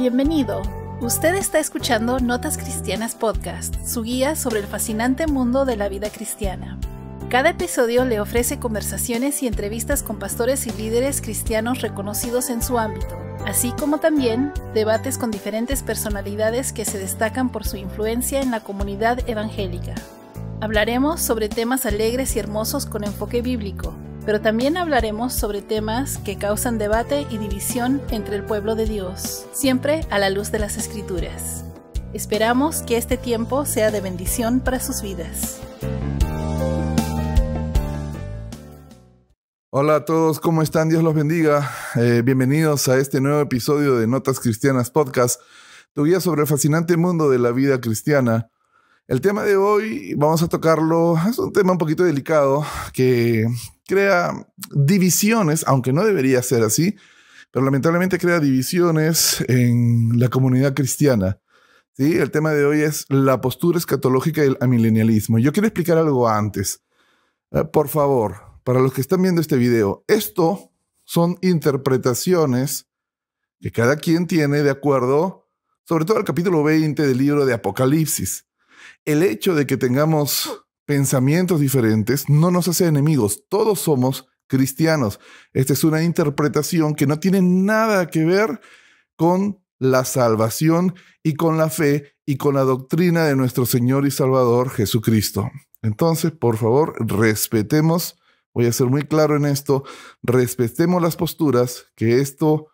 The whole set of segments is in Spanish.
Bienvenido. Usted está escuchando Notas Cristianas Podcast, su guía sobre el fascinante mundo de la vida cristiana. Cada episodio le ofrece conversaciones y entrevistas con pastores y líderes cristianos reconocidos en su ámbito, así como también debates con diferentes personalidades que se destacan por su influencia en la comunidad evangélica. Hablaremos sobre temas alegres y hermosos con enfoque bíblico, pero también hablaremos sobre temas que causan debate y división entre el pueblo de Dios, siempre a la luz de las Escrituras. Esperamos que este tiempo sea de bendición para sus vidas. Hola a todos, ¿cómo están? Dios los bendiga. Bienvenidos a este nuevo episodio de Notas Cristianas Podcast, tu guía sobre el fascinante mundo de la vida cristiana. El tema de hoy vamos a tocarlo, es un tema un poquito delicado que crea divisiones, aunque no debería ser así, pero lamentablemente crea divisiones en la comunidad cristiana. ¿Sí? El tema de hoy es la postura escatológica del amilenialismo. Yo quiero explicar algo antes. Por favor, para los que están viendo este video, esto son interpretaciones que cada quien tiene de acuerdo, sobre todo al capítulo 20 del libro de Apocalipsis. El hecho de que tengamos pensamientos diferentes no nos hace enemigos. Todos somos cristianos. Esta es una interpretación que no tiene nada que ver con la salvación y con la fe y con la doctrina de nuestro Señor y Salvador Jesucristo. Entonces, por favor, respetemos, voy a ser muy claro en esto, respetemos las posturas, que esto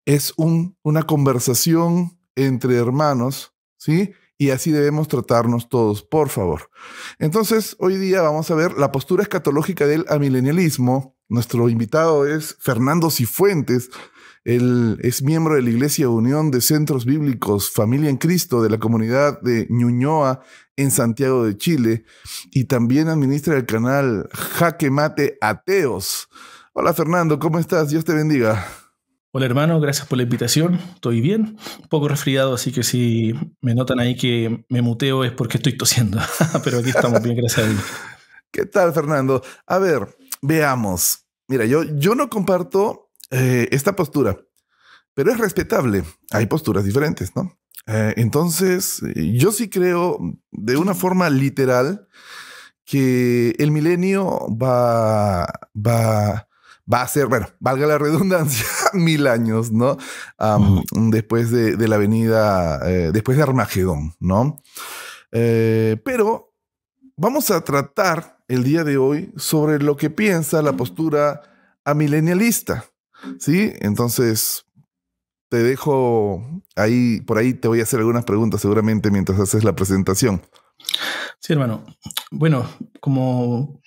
es una conversación entre hermanos, ¿sí? Y así debemos tratarnos todos, por favor. Entonces, hoy día vamos a ver la postura escatológica del amilenialismo. Nuestro invitado es Fernando Cifuentes. Él es miembro de la Iglesia Unión de Centros Bíblicos Familia en Cristo de la comunidad de Ñuñoa en Santiago de Chile. Y también administra el canal Jaque Mate Ateos. Hola Fernando, ¿cómo estás? Dios te bendiga. Hola hermano, gracias por la invitación, estoy bien, un poco resfriado, así que si me notan ahí que me muteo es porque estoy tosiendo, pero aquí estamos bien, gracias a Dios. ¿Qué tal, Fernando? A ver, veamos. Mira, yo no comparto esta postura, pero es respetable, hay posturas diferentes, ¿no? Entonces, yo sí creo de una forma literal que el milenio va a ser, bueno, valga la redundancia, 1000 años, ¿no? Después de la venida, después de Armagedón, ¿no? Pero vamos a tratar el día de hoy sobre lo que piensa la postura amilenialista, ¿sí? Entonces, te dejo ahí, por ahí te voy a hacer algunas preguntas seguramente mientras haces la presentación. Sí, hermano. Bueno, como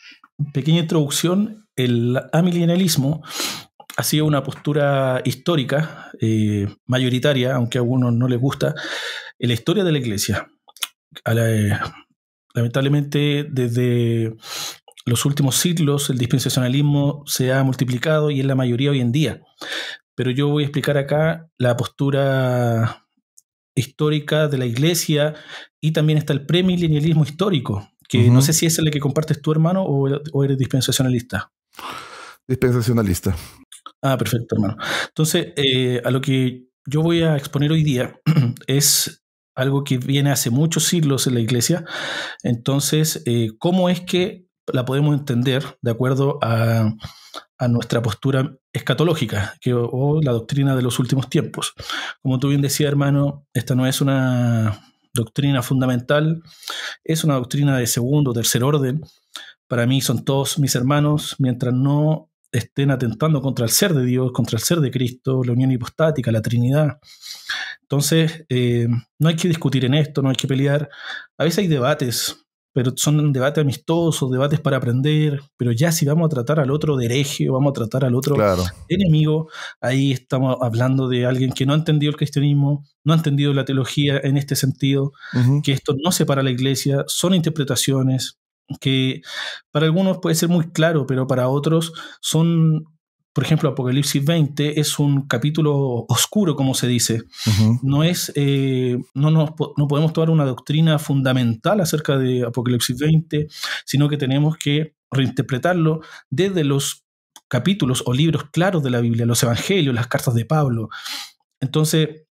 pequeña introducción, el amilenialismo ha sido una postura histórica, mayoritaria, aunque a algunos no les gusta, en la historia de la Iglesia. Lamentablemente, desde los últimos siglos, el dispensacionalismo se ha multiplicado y es la mayoría hoy en día. Pero yo voy a explicar acá la postura histórica de la Iglesia y también está el premilenialismo histórico, que no sé si es el que compartes tú, hermano, o eres dispensacionalista. Dispensacionalista. Ah, perfecto, hermano. Entonces, a lo que yo voy a exponer hoy día es algo que viene hace muchos siglos en la Iglesia. Entonces, ¿cómo es que la podemos entender de acuerdo a nuestra postura escatológica o la doctrina de los últimos tiempos? Como tú bien decías, hermano, esta no es una doctrina fundamental, es una doctrina de segundo o tercer orden. Para mí son todos mis hermanos, mientras no estén atentando contra el ser de Dios, contra el ser de Cristo, la unión hipostática, la Trinidad. Entonces, no hay que discutir en esto, no hay que pelear. A veces hay debates, pero son debates amistosos, debates para aprender, pero ya si vamos a tratar al otro de hereje, vamos a tratar al otro enemigo, ahí estamos hablando de alguien que no ha entendido el cristianismo, no ha entendido la teología en este sentido, que esto no separa a la Iglesia, son interpretaciones que para algunos puede ser muy claro, pero para otros son, por ejemplo, Apocalipsis 20 es un capítulo oscuro, como se dice. No podemos tomar una doctrina fundamental acerca de Apocalipsis 20, sino que tenemos que reinterpretarlo desde los capítulos o libros claros de la Biblia, los evangelios, las cartas de Pablo. Entonces,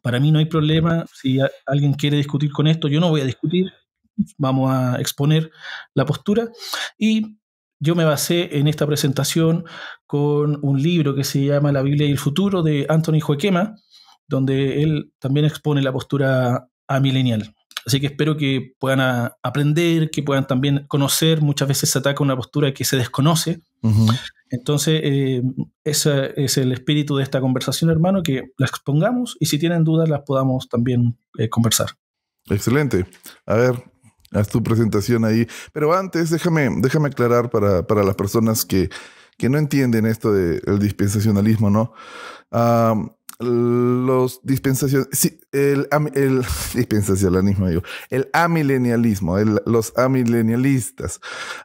para mí no hay problema. Si alguien quiere discutir con esto, yo no voy a discutir. Vamos a exponer la postura. Y yo me basé en esta presentación con un libro que se llama La Biblia y el futuro, de Anthony Joaquema, donde él también expone la postura amilenial. Así que espero que puedan aprender, que puedan también conocer. Muchas veces se ataca una postura que se desconoce. Uh-huh. Entonces, ese es el espíritu de esta conversación, hermano, que la expongamos y si tienen dudas las podamos también conversar. Excelente. A ver, haz tu presentación ahí. Pero antes, déjame aclarar para las personas que no entienden esto del dispensacionalismo, ¿no? Los el dispensacionalismo, digo, el amilenialismo, los amilenialistas,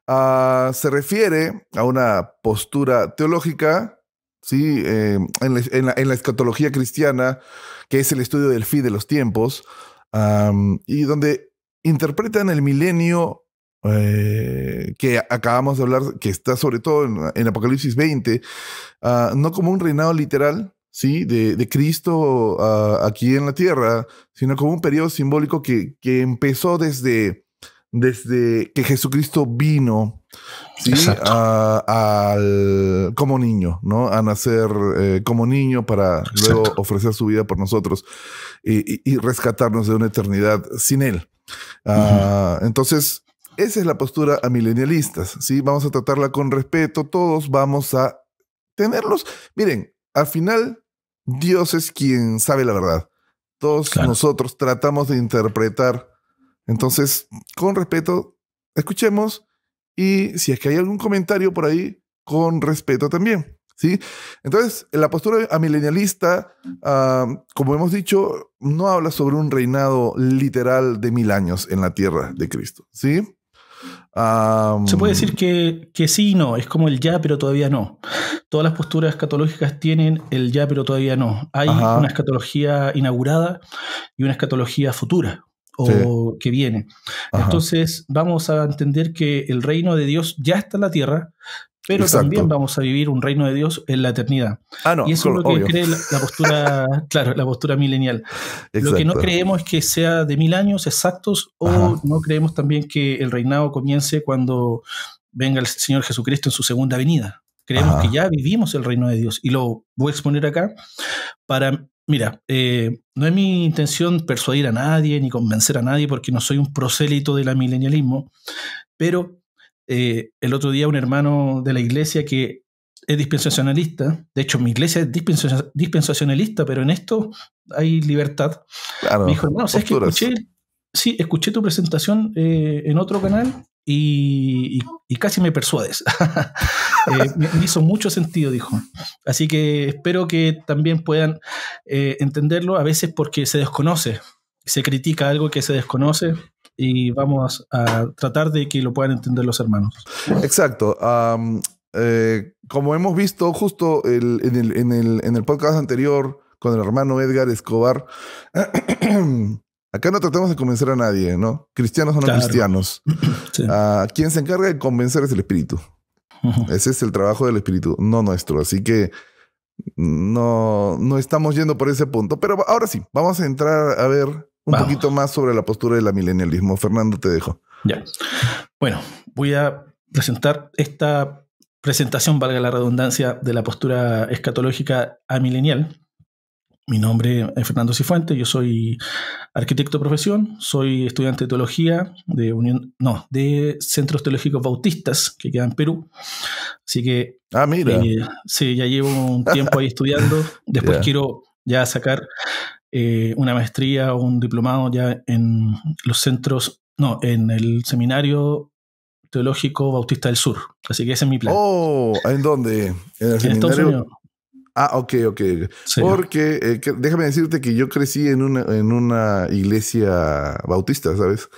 se refiere a una postura teológica, ¿sí? En la escatología cristiana, que es el estudio del fin de los tiempos, y donde interpretan el milenio que acabamos de hablar, que está sobre todo en Apocalipsis 20, no como un reinado literal, ¿sí? de Cristo aquí en la tierra, sino como un periodo simbólico que empezó desde que Jesucristo vino, ¿sí? Como niño, ¿no? A nacer como niño para luego ofrecer su vida por nosotros y rescatarnos de una eternidad sin Él. Entonces, esa es la postura amilenialistas, ¿sí? Vamos a tratarla con respeto, todos vamos a tenerlos. Miren, al final, Dios es quien sabe la verdad. Todos nosotros tratamos de interpretar. Entonces, con respeto, escuchemos, y si es que hay algún comentario por ahí, con respeto también, ¿sí? Entonces, la postura amilenialista, como hemos dicho, no habla sobre un reinado literal de 1000 años en la tierra de Cristo, ¿sí? Se puede decir que sí y no, es como el ya, pero todavía no. Todas las posturas escatológicas tienen el ya, pero todavía no. Hay una escatología inaugurada y una escatología futura o que viene. Entonces vamos a entender que el reino de Dios ya está en la tierra, pero también vamos a vivir un reino de Dios en la eternidad. Y eso es lo que cree la postura, la postura milenial. Lo que no creemos es que sea de 1000 años exactos, o no creemos también que el reinado comience cuando venga el Señor Jesucristo en su segunda venida. Creemos que ya vivimos el reino de Dios, y lo voy a exponer acá para... Mira, no es mi intención persuadir a nadie ni convencer a nadie, porque no soy un prosélito del amilenialismo, pero el otro día un hermano de la iglesia que es dispensacionalista, de hecho mi iglesia es dispensacionalista, pero en esto hay libertad, me dijo, hermano, ¿sabes que escuché tu presentación en otro canal y casi me persuades? Me hizo mucho sentido, dijo. Así que espero que también puedan entenderlo, a veces porque se desconoce, se critica algo que se desconoce, y vamos a tratar de que lo puedan entender los hermanos. Exacto. Como hemos visto justo en el podcast anterior con el hermano Edgar Escobar, acá no tratamos de convencer a nadie, ¿no? Cristianos o no cristianos. Sí. Quien se encarga de convencer es el Espíritu. Ese es el trabajo del Espíritu, no nuestro. Así que no estamos yendo por ese punto. Pero ahora sí, vamos a entrar a ver un poquito más sobre la postura del amilenialismo. Fernando, te dejo. Ya. Bueno, voy a presentar esta presentación, valga la redundancia, de la postura escatológica amilenial. Mi nombre es Fernando Cifuentes, yo soy arquitecto de profesión, soy estudiante de teología de Centros Teológicos Bautistas, que queda en Perú. Así que mira. Sí, ya llevo un tiempo ahí estudiando. Después quiero ya sacar una maestría o un diplomado ya en los centros, en el Seminario Teológico Bautista del Sur. Así que ese es mi plan. ¿En dónde? ¿En el seminario? Estados Unidos. Ok. Sí. Porque déjame decirte que yo crecí en una iglesia bautista, ¿sabes?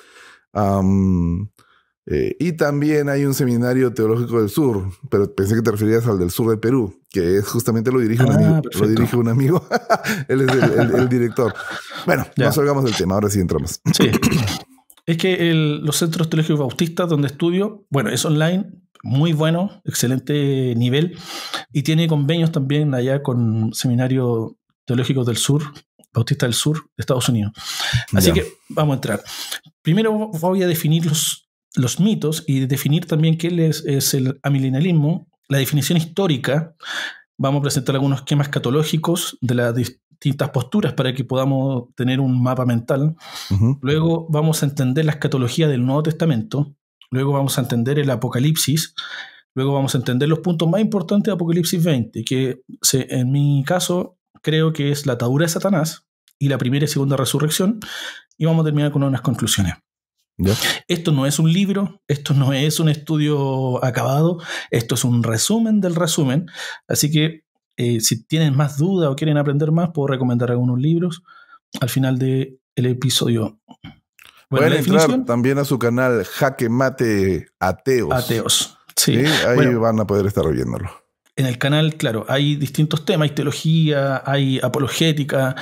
Y también hay un seminario teológico del sur, pero pensé que te referías al del sur de Perú, que es justamente lo dirige un amigo. Perfecto. Lo dirige un amigo. Él es el director. Bueno, no salgamos del tema, ahora sí entramos. Sí. Es que los centros teológicos bautistas donde estudio, es online, muy bueno, excelente nivel, y tiene convenios también allá con seminario teológicos del sur, bautistas del sur de Estados Unidos. Así que vamos a entrar. Primero voy a definir los mitos y definir también qué es el amilenialismo, la definición histórica. Vamos a presentar algunos esquemas escatológicos de las distintas posturas para que podamos tener un mapa mental. Luego vamos a entender la escatología del Nuevo Testamento. Luego vamos a entender el Apocalipsis. Luego vamos a entender los puntos más importantes de Apocalipsis 20, que en mi caso creo que es la atadura de Satanás y la primera y segunda resurrección. Y vamos a terminar con unas conclusiones. ¿Ya? Esto no es un libro, esto no es un estudio acabado, esto es un resumen del resumen. Así que si tienen más dudas o quieren aprender más, puedo recomendar algunos libros al final del episodio. Pueden entrar también a su canal Jaque Mate Ateos. Ateos, sí. Ahí van a poder estar viéndolo. En el canal, claro, hay distintos temas, hay teología, hay apologética,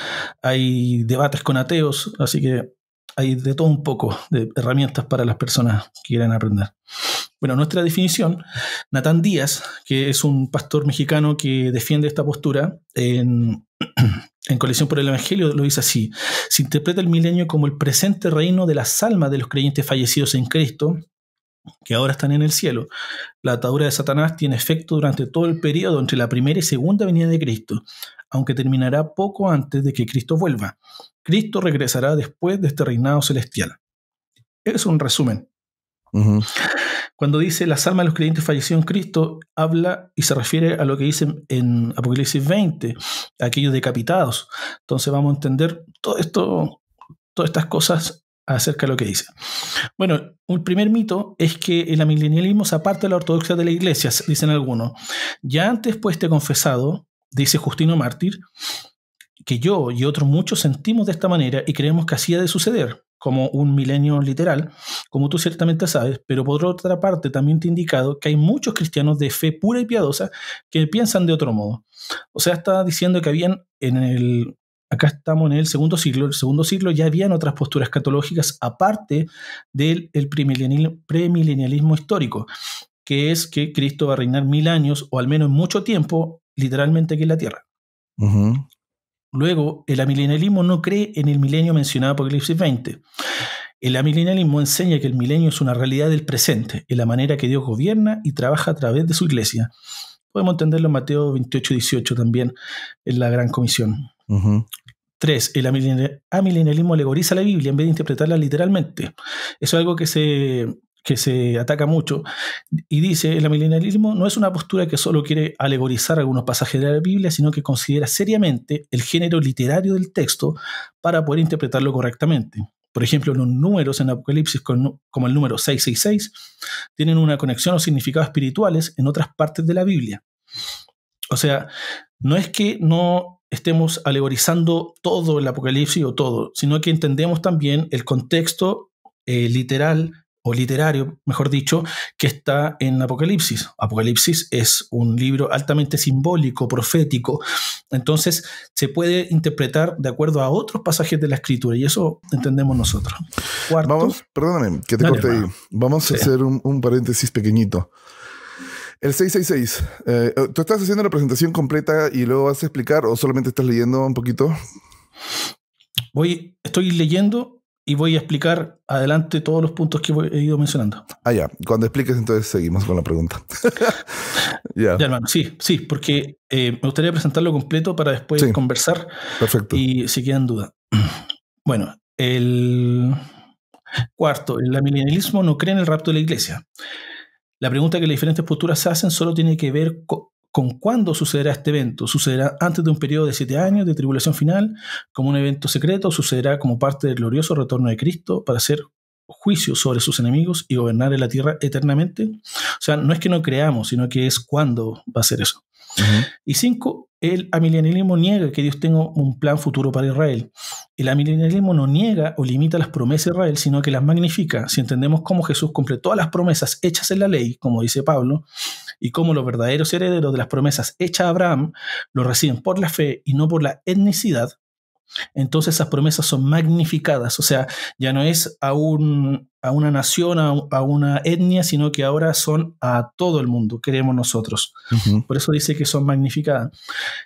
hay debates con ateos, así que hay de todo un poco de herramientas para las personas que quieran aprender. Bueno, nuestra definición, Natán Díaz, que es un pastor mexicano que defiende esta postura en Coalición por el Evangelio, lo dice así: se interpreta el milenio como el presente reino de las almas de los creyentes fallecidos en Cristo, que ahora están en el cielo. La atadura de Satanás tiene efecto durante todo el periodo entre la primera y segunda venida de Cristo, aunque terminará poco antes de que Cristo vuelva. Cristo regresará después de este reinado celestial. Es un resumen. Cuando dice las almas de los creyentes fallecidos en Cristo, habla y se refiere a lo que dice en Apocalipsis 20, aquellos decapitados. Entonces vamos a entender todo esto, todas estas cosas acerca de lo que dice. Bueno, un primer mito es que el amilenialismo se aparta de la ortodoxia de la iglesia, dicen algunos. Ya antes pues te he confesado, dice Justino Mártir, que yo y otros muchos sentimos de esta manera y creemos que así ha de suceder, como un milenio literal, como tú ciertamente sabes, pero por otra parte también te he indicado que hay muchos cristianos de fe pura y piadosa que piensan de otro modo. O sea, está diciendo que habían acá estamos en el segundo siglo ya habían otras posturas escatológicas aparte del premilenialismo histórico, que es que Cristo va a reinar 1000 años, o al menos mucho tiempo, literalmente aquí en la tierra. Luego, el amilenialismo no cree en el milenio mencionado en Apocalipsis 20. El amilenialismo enseña que el milenio es una realidad del presente, en la manera que Dios gobierna y trabaja a través de su iglesia. Podemos entenderlo en Mateo 28-18 también, en la Gran Comisión. 3. El amilenialismo alegoriza la Biblia en vez de interpretarla literalmente. Eso es algo que se ataca mucho. Y dice, el amilenialismo no es una postura que solo quiere alegorizar algunos pasajes de la Biblia, sino que considera seriamente el género literario del texto para poder interpretarlo correctamente. Por ejemplo, los números en Apocalipsis, como el número 666, tienen una conexión o significados espirituales en otras partes de la Biblia. O sea, no es que no estemos alegorizando todo el Apocalipsis o todo, sino que entendemos también el contexto literal o literario, mejor dicho, que está en Apocalipsis. Apocalipsis es un libro altamente simbólico, profético, entonces se puede interpretar de acuerdo a otros pasajes de la Escritura, y eso entendemos nosotros. Cuarto, perdóname, que te corte ahí. Vamos a hacer un paréntesis pequeñito. El 666, ¿tú estás haciendo la presentación completa y luego vas a explicar o solamente estás leyendo un poquito? Estoy leyendo y voy a explicar adelante todos los puntos que he ido mencionando. Ya. Cuando expliques, entonces seguimos con la pregunta. Ya, hermano. Sí, porque me gustaría presentarlo completo para después conversar. Perfecto. Y si quedan dudas. Bueno, el cuarto, el amilenialismo no cree en el rapto de la iglesia. La pregunta que las diferentes posturas se hacen solo tiene que ver con cuándo sucederá este evento. ¿Sucederá antes de un periodo de 7 años de tribulación final, como un evento secreto? ¿Sucederá como parte del glorioso retorno de Cristo para hacer juicio sobre sus enemigos y gobernar en la tierra eternamente? O sea, no es que no creamos, sino que es cuándo va a ser eso. Y 5, el amilenialismo niega que Dios tenga un plan futuro para Israel. El amilenialismo no niega o limita las promesas de Israel, sino que las magnifica. Si entendemos cómo Jesús cumple todas las promesas hechas en la ley, como dice Pablo, y cómo los verdaderos herederos de las promesas hechas a Abraham lo reciben por la fe y no por la etnicidad, entonces esas promesas son magnificadas. O sea, ya no es a una nación, a una etnia, sino que ahora son a todo el mundo, queremos nosotros. Ujú. Por eso dice que son magnificadas.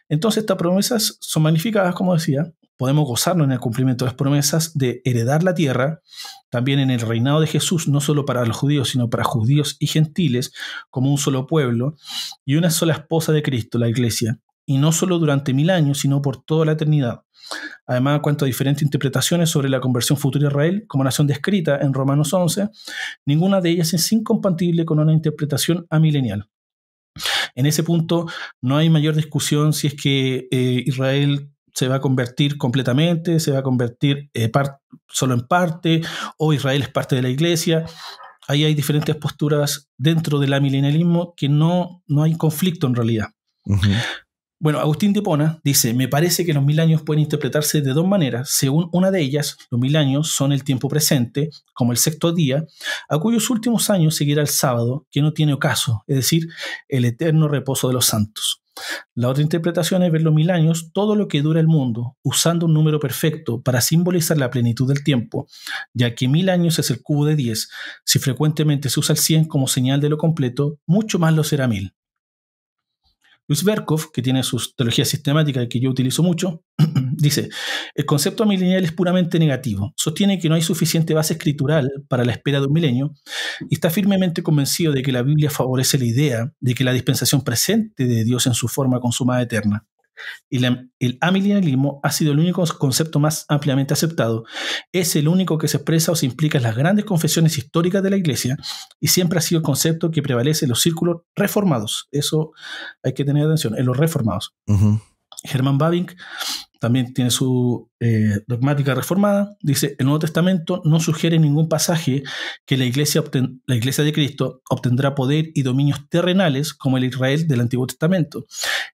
Entonces estas promesas son magnificadas, como decía. Podemos gozarnos en el cumplimiento de las promesas de heredar la tierra, también en el reinado de Jesús, no solo para los judíos, sino para judíos y gentiles, como un solo pueblo, y una sola esposa de Cristo, la Iglesia, y no solo durante 1000 años, sino por toda la eternidad. Además, en cuanto a diferentes interpretaciones sobre la conversión futura de Israel como nación descrita en Romanos 11, ninguna de ellas es incompatible con una interpretación amilenial. En ese punto no hay mayor discusión si es que Israel se va a convertir completamente, se va a convertir solo en parte, o Israel es parte de la Iglesia. Ahí hay diferentes posturas dentro del amilenialismo que no hay conflicto en realidad. Ujú. Bueno, Agustín de Hipona dice: me parece que los 1000 años pueden interpretarse de dos maneras. Según una de ellas, los 1000 años son el tiempo presente, como el sexto día, a cuyos últimos años seguirá el sábado, que no tiene ocaso, es decir, el eterno reposo de los santos. La otra interpretación es ver los 1000 años todo lo que dura el mundo, usando un número perfecto para simbolizar la plenitud del tiempo, ya que 1000 años es el cubo de 10. Si frecuentemente se usa el 100 como señal de lo completo, mucho más lo será 1000. Luis Berkov, que tiene su teología sistemática que yo utilizo mucho, dice: el concepto amilenial es puramente negativo. Sostiene que no hay suficiente base escritural para la espera de un milenio y está firmemente convencido de que la Biblia favorece la idea de que la dispensación presente de Dios en su forma consumada eterna. El amilenialismo ha sido el único concepto más ampliamente aceptado. Es el único que se expresa o se implica en las grandes confesiones históricas de la Iglesia y siempre ha sido el concepto que prevalece en los círculos reformados. Eso hay que tener atención, en los reformados. Ujú. Herman Bavinck también tiene su dogmática reformada. Dice: el Nuevo Testamento no sugiere en ningún pasaje que la Iglesia de Cristo obtendrá poder y dominios terrenales como el Israel del Antiguo Testamento.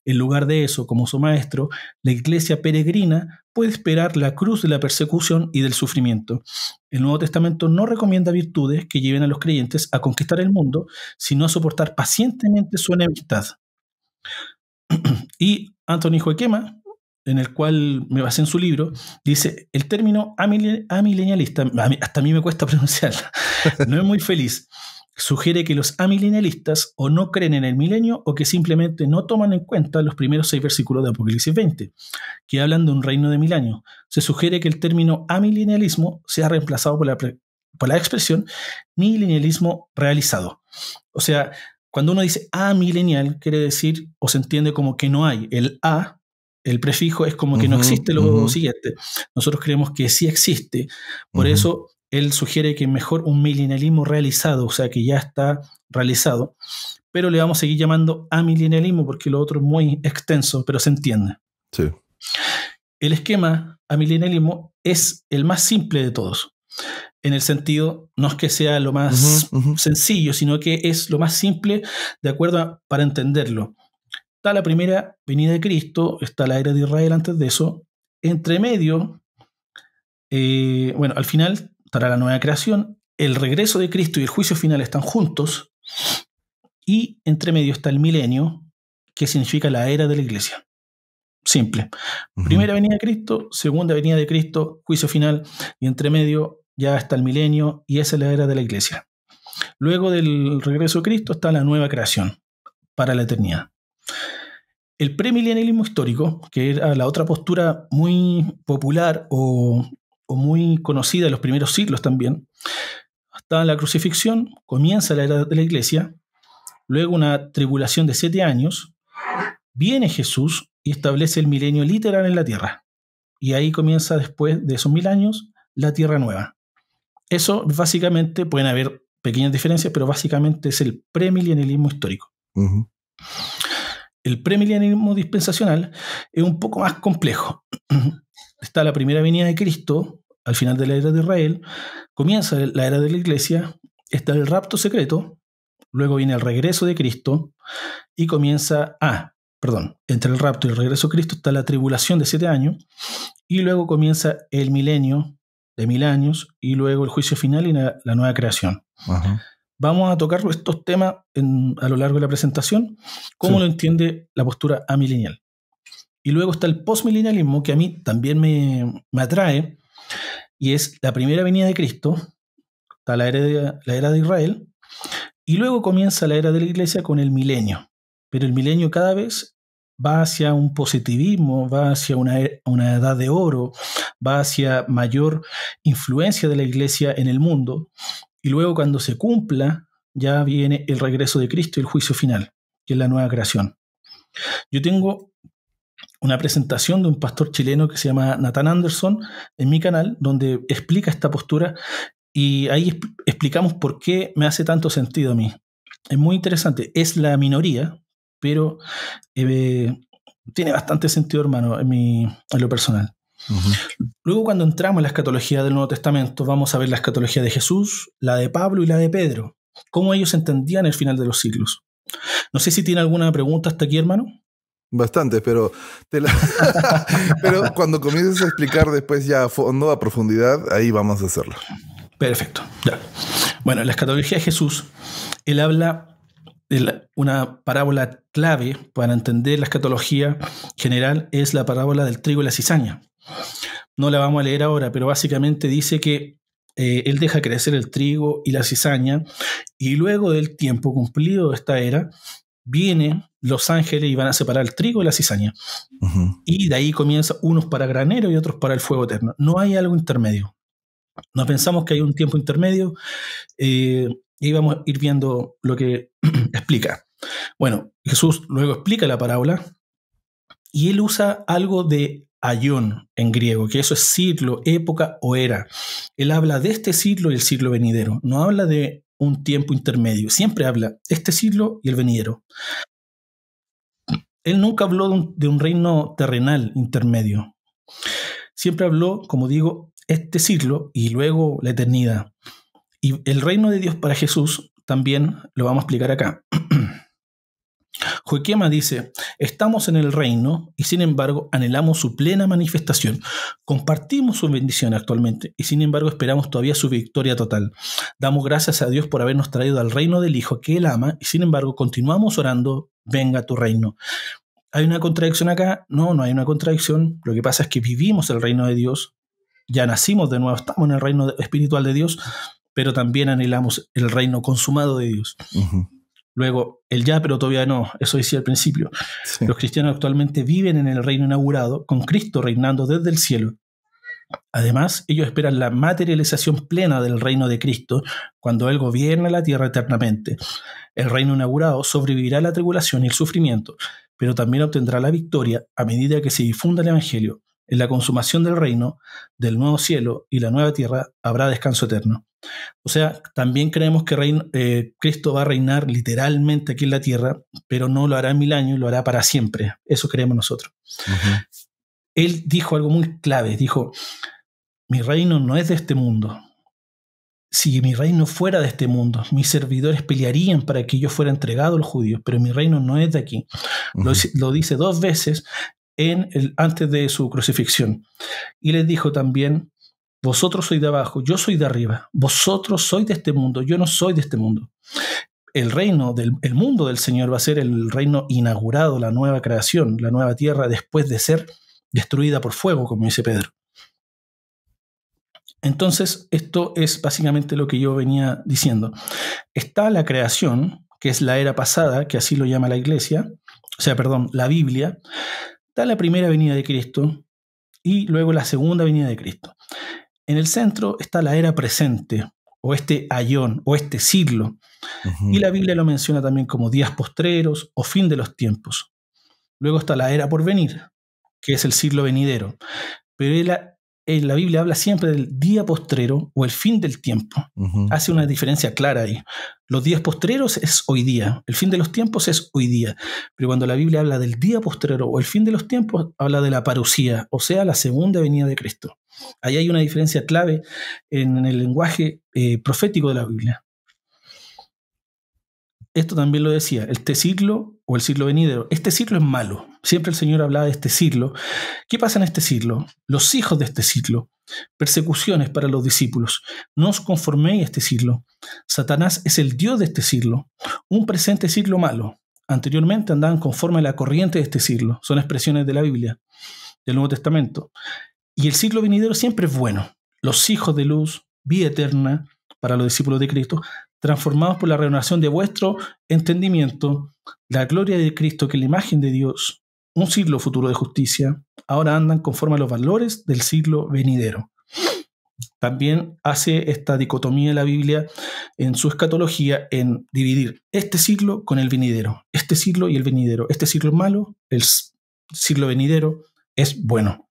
En lugar de eso, como su maestro, la Iglesia peregrina puede esperar la cruz de la persecución y del sufrimiento. El Nuevo Testamento no recomienda virtudes que lleven a los creyentes a conquistar el mundo, sino a soportar pacientemente su enemistad. Y Anthony Joaquema, en el cual me basé en su libro, dice: el término amilenialista, hasta a mí me cuesta pronunciarlo, no es muy feliz. Sugiere que los amilenialistas o no creen en el milenio o que simplemente no toman en cuenta los primeros 6 versículos de Apocalipsis 20, que hablan de un reino de 1000 años. Se sugiere que el término amilenialismo sea reemplazado por la expresión milenialismo realizado. O sea, cuando uno dice amilenial, quiere decir, o se entiende como que no hay. El a, el prefijo, es como que no existe lo siguiente. Nosotros creemos que sí existe. Por eso él sugiere que mejor un milenialismo realizado, o sea, que ya está realizado, pero le vamos a seguir llamando amilenialismo porque lo otro es muy extenso, pero se entiende. Sí. El esquema amilenialismo es el más simple de todos. En el sentido, no es que sea lo más sencillo, sino que es lo más simple de acuerdo para entenderlo. Está la primera venida de Cristo, está la era de Israel antes de eso. Entre medio, al final estará la nueva creación, el regreso de Cristo y el juicio final están juntos, y entre medio está el milenio, que significa la era de la iglesia. Simple. Primera venida de Cristo, segunda venida de Cristo, juicio final, y entre medio ya está el milenio, y esa es la era de la iglesia. Luego del regreso de Cristo está la nueva creación para la eternidad. El premilenialismo histórico, que era la otra postura muy popular o muy conocida en los primeros siglos también, hasta la crucifixión, comienza la era de la iglesia, luego una tribulación de 7 años, viene Jesús y establece el milenio literal en la tierra. Y ahí comienza, después de esos 1000 años, la tierra nueva. Eso básicamente, pueden haber pequeñas diferencias, pero básicamente es el premilenialismo histórico. El premilenialismo dispensacional es un poco más complejo. Está la primera venida de Cristo, al final de la era de Israel, comienza la era de la iglesia, está el rapto secreto, luego viene el regreso de Cristo y comienza, entre el rapto y el regreso de Cristo está la tribulación de 7 años y luego comienza el milenio de 1000 años y luego el juicio final y la nueva creación. Vamos a tocar estos temas a lo largo de la presentación. ¿Cómo lo entiende la postura amilenial? Y luego está el postmilenialismo, que a mí también me atrae, y es la primera venida de Cristo, está la era de Israel, y luego comienza la era de la iglesia con el milenio. Pero el milenio cada vez va hacia un positivismo, va hacia una edad de oro, va hacia mayor influencia de la iglesia en el mundo, y luego cuando se cumpla, ya viene el regreso de Cristo y el juicio final, que es la nueva creación. Yo tengo una presentación de un pastor chileno que se llama Nathan Anderson en mi canal, donde explica esta postura, y ahí explicamos por qué me hace tanto sentido a mí. Es muy interesante, es la minoría, pero tiene bastante sentido, hermano, en lo personal. Uh-huh. Luego, cuando entramos en la escatología del Nuevo Testamento, vamos a ver la escatología de Jesús, la de Pablo y la de Pedro, cómo ellos entendían el final de los siglos. No sé si tiene alguna pregunta hasta aquí, hermano. Bastante, pero pero cuando comiences a explicar después ya a fondo, a profundidad, ahí vamos a hacerlo. Perfecto. Ya. Bueno, en la escatología de Jesús, él habla de una parábola clave para entender la escatología general, es la parábola del trigo y la cizaña. No la vamos a leer ahora, pero básicamente dice que él deja crecer el trigo y la cizaña, y luego del tiempo cumplido de esta era, vienen los ángeles y van a separar el trigo y la cizaña. Uh-huh. Y de ahí comienza unos para granero y otros para el fuego eterno. No hay algo intermedio. No pensamos que hay un tiempo intermedio, y vamos a ir viendo lo que explica. Bueno, Jesús luego explica la parábola y él usa algo de aion en griego, que eso es siglo, época o era. Él habla de este siglo y el siglo venidero. No habla de un tiempo intermedio. Siempre habla este siglo y el venidero. Él nunca habló de un reino terrenal intermedio. Siempre habló, como digo, este siglo y luego la eternidad. Y el reino de Dios para Jesús también lo vamos a explicar acá. Joquema dice: estamos en el reino y sin embargo anhelamos su plena manifestación. Compartimos su bendición actualmente y sin embargo esperamos todavía su victoria total. Damos gracias a Dios por habernos traído al reino del Hijo que Él ama y sin embargo continuamos orando: venga tu reino. ¿Hay una contradicción acá? No, no hay una contradicción. Lo que pasa es que vivimos el reino de Dios, ya nacimos de nuevo, estamos en el reino espiritual de Dios, pero también anhelamos el reino consumado de Dios. Uh-huh. Luego, el ya, pero todavía no, eso decía al principio. Sí. Los cristianos actualmente viven en el reino inaugurado, con Cristo reinando desde el cielo. Además, ellos esperan la materialización plena del reino de Cristo, cuando Él gobierna la tierra eternamente. El reino inaugurado sobrevivirá a la tribulación y el sufrimiento, pero también obtendrá la victoria a medida que se difunda el Evangelio. En la consumación del reino, del nuevo cielo y la nueva tierra, habrá descanso eterno. O sea, también creemos que Cristo va a reinar literalmente aquí en la tierra, pero no lo hará en 1000 años, lo hará para siempre. Eso creemos nosotros. Uh-huh. Él dijo algo muy clave, dijo: mi reino no es de este mundo. Si mi reino fuera de este mundo, mis servidores pelearían para que yo fuera entregado a los judíos, pero mi reino no es de aquí. Uh-huh. Lo dice 2 veces antes de su crucifixión. Y les dijo también: vosotros sois de abajo, yo soy de arriba. Vosotros sois de este mundo, yo no soy de este mundo. El reino el mundo del Señor va a ser el reino inaugurado, la nueva creación, la nueva tierra, después de ser destruida por fuego, como dice Pedro. Entonces, esto es básicamente lo que yo venía diciendo. Está la creación, que es la era pasada, que así lo llama la iglesia, la Biblia. Está la primera venida de Cristo y luego la segunda venida de Cristo. En el centro está la era presente, o este aion, o este siglo. Uh-huh. Y la Biblia lo menciona también como días postreros o fin de los tiempos. Luego está la era por venir, que es el siglo venidero. Pero la Biblia habla siempre del día postrero o el fin del tiempo. Uh-huh. Hace una diferencia clara ahí. Los días postreros es hoy día, el fin de los tiempos es hoy día. Pero cuando la Biblia habla del día postrero o el fin de los tiempos, habla de la parusía, o sea, la segunda venida de Cristo. Ahí hay una diferencia clave en el lenguaje profético de la Biblia. Esto también lo decía, este siglo o el siglo venidero. Este siglo es malo. Siempre el Señor hablaba de este siglo. ¿Qué pasa en este siglo? Los hijos de este siglo. Persecuciones para los discípulos. No os conforméis a este siglo. Satanás es el Dios de este siglo. Un presente siglo malo. anteriormente andaban conforme a la corriente de este siglo. Son expresiones de la Biblia, del Nuevo Testamento. Y el siglo venidero siempre es bueno. Los hijos de luz, vida eterna para los discípulos de Cristo, transformados por la renovación de vuestro entendimiento, la gloria de Cristo, que es la imagen de Dios, un siglo futuro de justicia, ahora andan conforme a los valores del siglo venidero. También hace esta dicotomía la Biblia en su escatología en dividir este siglo con el venidero, este siglo y el venidero. Este siglo es malo, el siglo venidero es bueno.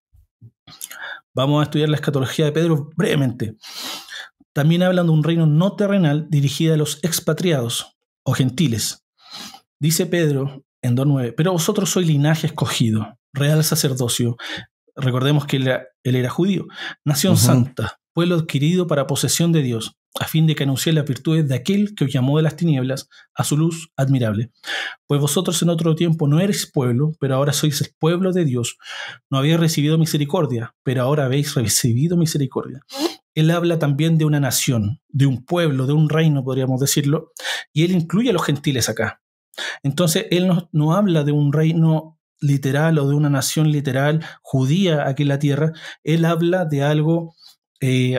Vamos a estudiar la escatología de Pedro brevemente. También hablan de un reino no terrenal dirigido a los expatriados o gentiles. Dice Pedro en 2:9, pero vosotros sois linaje escogido, real sacerdocio. Recordemos que él era judío. Nación santa, pueblo adquirido para posesión de Dios, a fin de que anunciéis las virtudes de aquel que os llamó de las tinieblas a su luz admirable. Pues vosotros en otro tiempo no erais pueblo, pero ahora sois el pueblo de Dios. No habéis recibido misericordia, pero ahora habéis recibido misericordia. Él habla también de una nación, de un pueblo, de un reino, podríamos decirlo, y él incluye a los gentiles acá. Entonces, él no habla de un reino literal o de una nación literal judía aquí en la tierra. Él habla de algo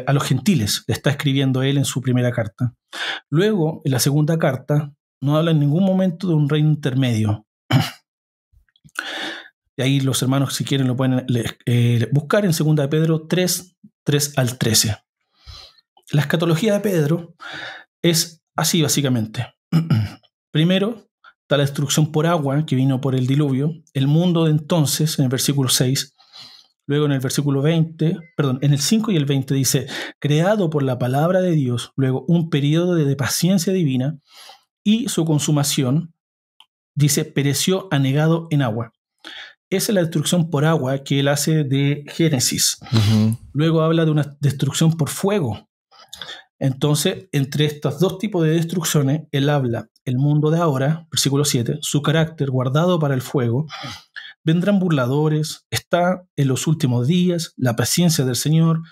a los gentiles, le está escribiendo él en su primera carta. Luego, en la segunda carta, no habla en ningún momento de un reino intermedio. Y ahí los hermanos, si quieren, lo pueden buscar en 2 de Pedro 3 al 13. La escatología de Pedro es así básicamente. Primero, está la destrucción por agua que vino por el diluvio, el mundo de entonces, en el versículo 6. Luego en el versículo 20, en el 5 y el 20 dice, creado por la palabra de Dios, luego un periodo de paciencia divina y su consumación, dice, pereció anegado en agua. Esa es la destrucción por agua que él hace de Génesis. Luego habla de una destrucción por fuego. Entonces, entre estos dos tipos de destrucciones, él habla el mundo de ahora, versículo 7, su carácter guardado para el fuego, vendrán burladores, está en los últimos días, la paciencia del Señor,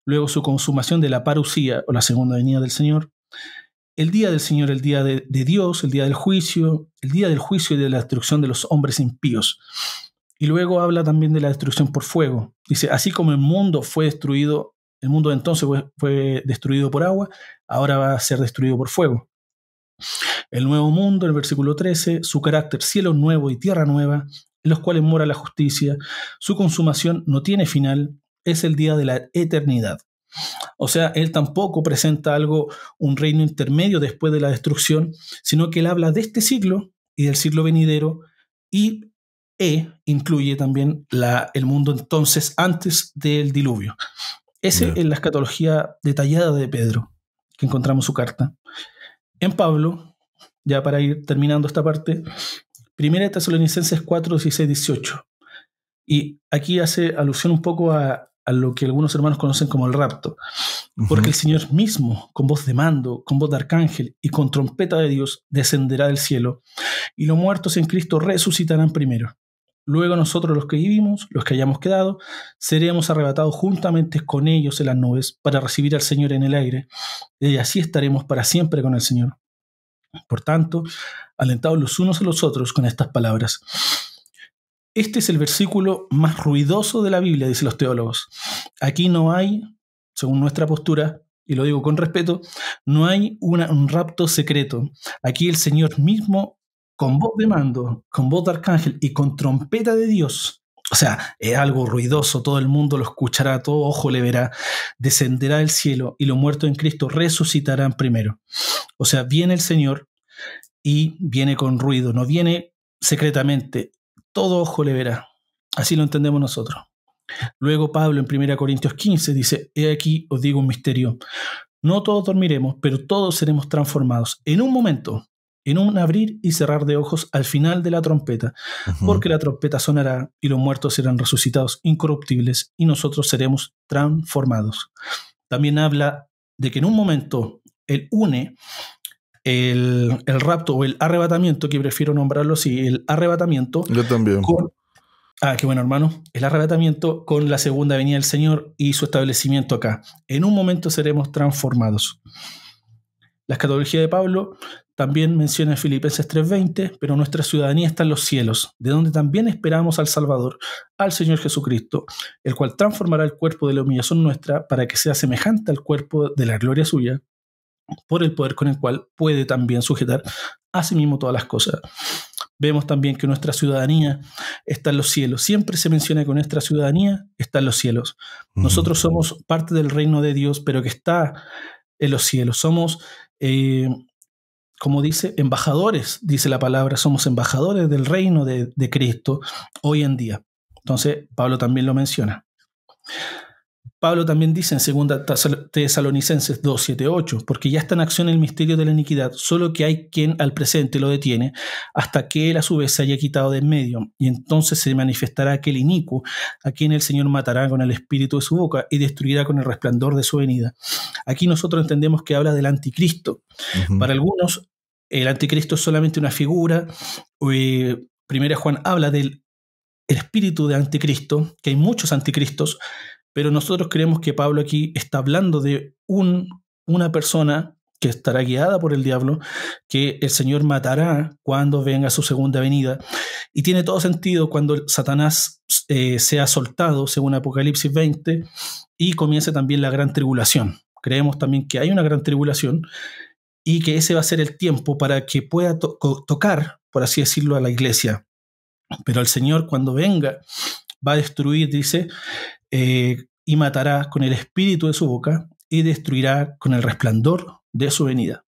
luego su consumación de la parusía o la segunda venida del Señor, el día del Señor, el día de Dios, el día del juicio y de la destrucción de los hombres impíos. Y luego habla también de la destrucción por fuego. Dice, así como el mundo fue destruido, el mundo de entonces fue destruido por agua, ahora va a ser destruido por fuego. El nuevo mundo, el versículo 13, su carácter cielo nuevo y tierra nueva, en los cuales mora la justicia, su consumación no tiene final, es el día de la eternidad. O sea, él tampoco presenta un reino intermedio después de la destrucción, sino que él habla de este siglo y del siglo venidero y incluye también el mundo entonces antes del diluvio. Esa es la escatología detallada de Pedro, que encontramos en su carta. En Pablo, ya para ir terminando esta parte, 1 Tesalonicenses 4, 16, 18. Y aquí hace alusión un poco a lo que algunos hermanos conocen como el rapto. Porque el Señor mismo, con voz de mando, con voz de arcángel y con trompeta de Dios, descenderá del cielo, y los muertos en Cristo resucitarán primero. Luego nosotros los que vivimos, los que hayamos quedado, seremos arrebatados juntamente con ellos en las nubes para recibir al Señor en el aire, y así estaremos para siempre con el Señor. Por tanto, alentados los unos a los otros con estas palabras. Este es el versículo más ruidoso de la Biblia, dicen los teólogos. Aquí no hay, según nuestra postura, y lo digo con respeto, no hay un rapto secreto. Aquí el Señor mismo, con voz de mando, con voz de arcángel y con trompeta de Dios, o sea, es algo ruidoso, todo el mundo lo escuchará, todo ojo le verá, descenderá del cielo y los muertos en Cristo resucitarán primero. O sea, viene el Señor y viene con ruido, no viene secretamente, todo ojo le verá. Así lo entendemos nosotros. Luego Pablo en 1 Corintios 15 dice, he aquí os digo un misterio, no todos dormiremos, pero todos seremos transformados en un momento, en un abrir y cerrar de ojos al final de la trompeta, porque la trompeta sonará y los muertos serán resucitados incorruptibles y nosotros seremos transformados. También habla de que en un momento él une el rapto o el arrebatamiento, que prefiero nombrarlo así, el arrebatamiento. Yo también. Qué bueno, hermano. El arrebatamiento con la segunda venida del Señor y su establecimiento acá. En un momento seremos transformados. La escatología de Pablo también menciona en Filipenses 3:20, pero nuestra ciudadanía está en los cielos, de donde también esperamos al Salvador, al Señor Jesucristo, el cual transformará el cuerpo de la humillación nuestra para que sea semejante al cuerpo de la gloria suya, por el poder con el cual puede también sujetar a sí mismo todas las cosas. Vemos también que nuestra ciudadanía está en los cielos. Siempre se menciona que nuestra ciudadanía está en los cielos. Nosotros somos parte del reino de Dios, pero que está en los cielos. Somos, como dice, embajadores, dice la palabra, somos embajadores del reino de Cristo hoy en día. Entonces, Pablo también lo menciona. Pablo también dice en 2 Tesalonicenses 2, 7, 8, porque ya está en acción el misterio de la iniquidad, solo que hay quien al presente lo detiene, hasta que él a su vez se haya quitado de en medio, y entonces se manifestará aquel inicuo, a quien el Señor matará con el espíritu de su boca y destruirá con el resplandor de su venida. Aquí nosotros entendemos que habla del anticristo. Para algunos, el anticristo es solamente una figura. Primera Juan habla del espíritu de anticristo, que hay muchos anticristos, pero nosotros creemos que Pablo aquí está hablando de una persona que estará guiada por el diablo, que el Señor matará cuando venga su segunda venida. Y tiene todo sentido cuando Satanás sea soltado, según Apocalipsis 20, y comience también la gran tribulación. Creemos también que hay una gran tribulación y que ese va a ser el tiempo para que pueda tocar, por así decirlo, a la iglesia. Pero el Señor, cuando venga, va a destruir, dice, y matará con el espíritu de su boca y destruirá con el resplandor de su venida.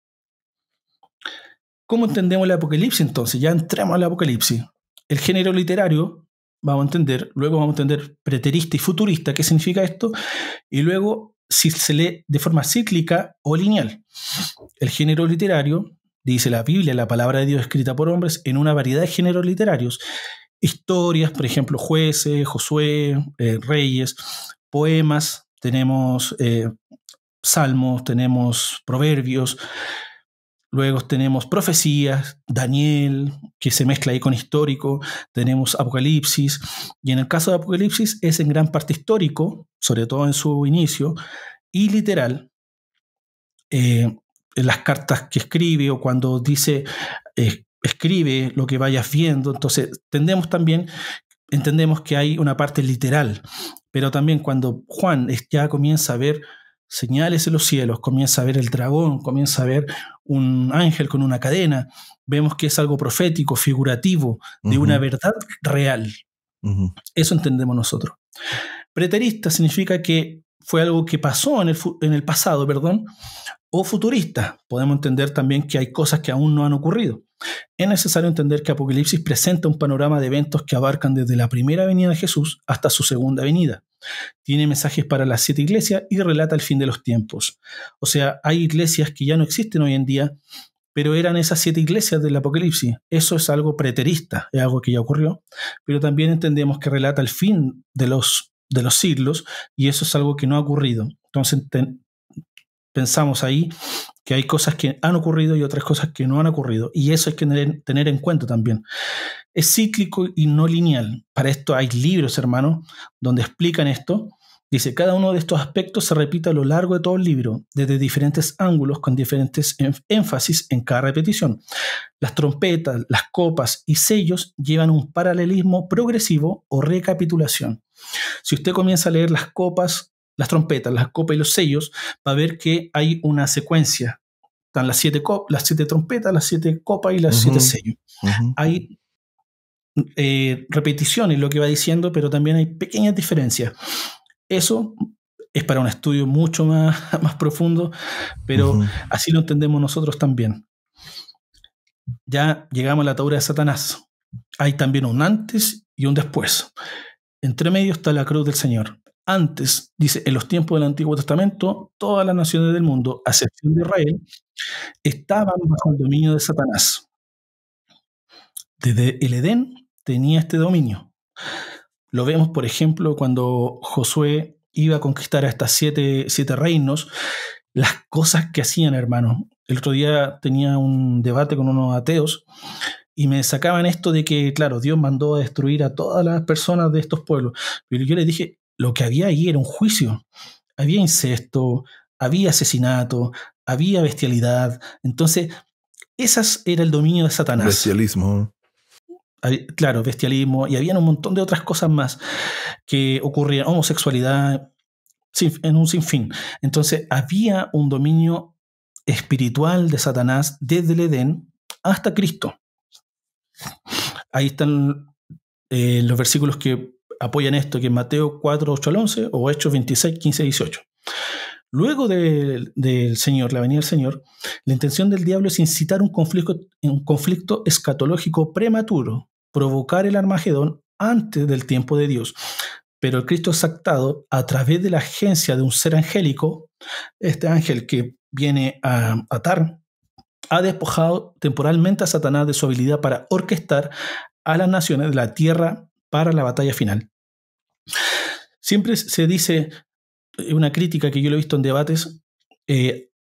¿Cómo entendemos el Apocalipsis entonces? Ya entramos al Apocalipsis. El género literario, luego vamos a entender preterista y futurista, ¿qué significa esto? Y luego si se lee de forma cíclica o lineal. El género literario, dice la Biblia, la palabra de Dios escrita por hombres, en una variedad de géneros literarios. Historias, por ejemplo, Jueces, Josué, Reyes, poemas, tenemos salmos, tenemos proverbios, luego tenemos profecías, Daniel, que se mezcla ahí con histórico, tenemos Apocalipsis, y en el caso de Apocalipsis es en gran parte histórico, sobre todo en su inicio, y literal, en las cartas que escribe o cuando dice... escribe lo que vayas viendo. Entonces entendemos que hay una parte literal, pero también cuando Juan ya comienza a ver señales en los cielos, comienza a ver el dragón, comienza a ver un ángel con una cadena, vemos que es algo profético, figurativo, de una verdad real. Eso entendemos nosotros. Preterista significa que fue algo que pasó en el pasado, o futurista. Podemos entender también que hay cosas que aún no han ocurrido. Es necesario entender que Apocalipsis presenta un panorama de eventos que abarcan desde la primera venida de Jesús hasta su segunda venida. Tiene mensajes para las 7 iglesias y relata el fin de los tiempos. O sea, hay iglesias que ya no existen hoy en día, pero eran esas 7 iglesias del Apocalipsis. Eso es algo preterista, es algo que ya ocurrió, pero también entendemos que relata el fin de los siglos y eso es algo que no ha ocurrido. Entonces pensamos ahí que hay cosas que han ocurrido y otras cosas que no han ocurrido, y eso hay que tener en cuenta también. Es cíclico y no lineal. Para esto hay libros, hermanos, donde explican esto. Dice, cada uno de estos aspectos se repite a lo largo de todo el libro, desde diferentes ángulos, con diferentes énfasis en cada repetición. Las trompetas, las copas y sellos llevan un paralelismo progresivo o recapitulación. Si usted comienza a leer las copas, las trompetas, las copas y los sellos, va a ver que hay una secuencia. Están las 7 trompetas, las 7 copas y las 7 sellos. Hay repeticiones, lo que va diciendo, pero también hay pequeñas diferencias. Eso es para un estudio mucho más profundo, pero así lo entendemos nosotros también. Ya llegamos a la atadura de Satanás. Hay también un antes y un después. Entre medio está la cruz del Señor. Antes, dice, en los tiempos del Antiguo Testamento, todas las naciones del mundo, a excepción de Israel, estaban bajo el dominio de Satanás. Desde el Edén tenía este dominio. Lo vemos, por ejemplo, cuando Josué iba a conquistar a estas 7 reinos, las cosas que hacían, hermano. El otro día tenía un debate con unos ateos y me sacaban esto de que, claro, Dios mandó a destruir a todas las personas de estos pueblos. Pero yo les dije, lo que había ahí era un juicio. Había incesto, había asesinato, había bestialidad. Entonces, Ese era el dominio de Satanás. Bestialismo. Claro, bestialismo, y había un montón de otras cosas más que ocurrían, homosexualidad, en un sinfín. Entonces había un dominio espiritual de Satanás desde el Edén hasta Cristo. Ahí están los versículos que apoyan esto, que es Mateo 4, 8 al 11 o Hechos 26, 15, 18. Luego del Señor, la venida del Señor, la intención del diablo es incitar un conflicto escatológico prematuro, provocar el Armagedón antes del tiempo de Dios. Pero el Cristo exaltado, a través de la agencia de un ser angélico, este ángel que viene a atar, ha despojado temporalmente a Satanás de su habilidad para orquestar a las naciones de la tierra para la batalla final. Siempre se dice, una crítica que yo lo he visto en debates,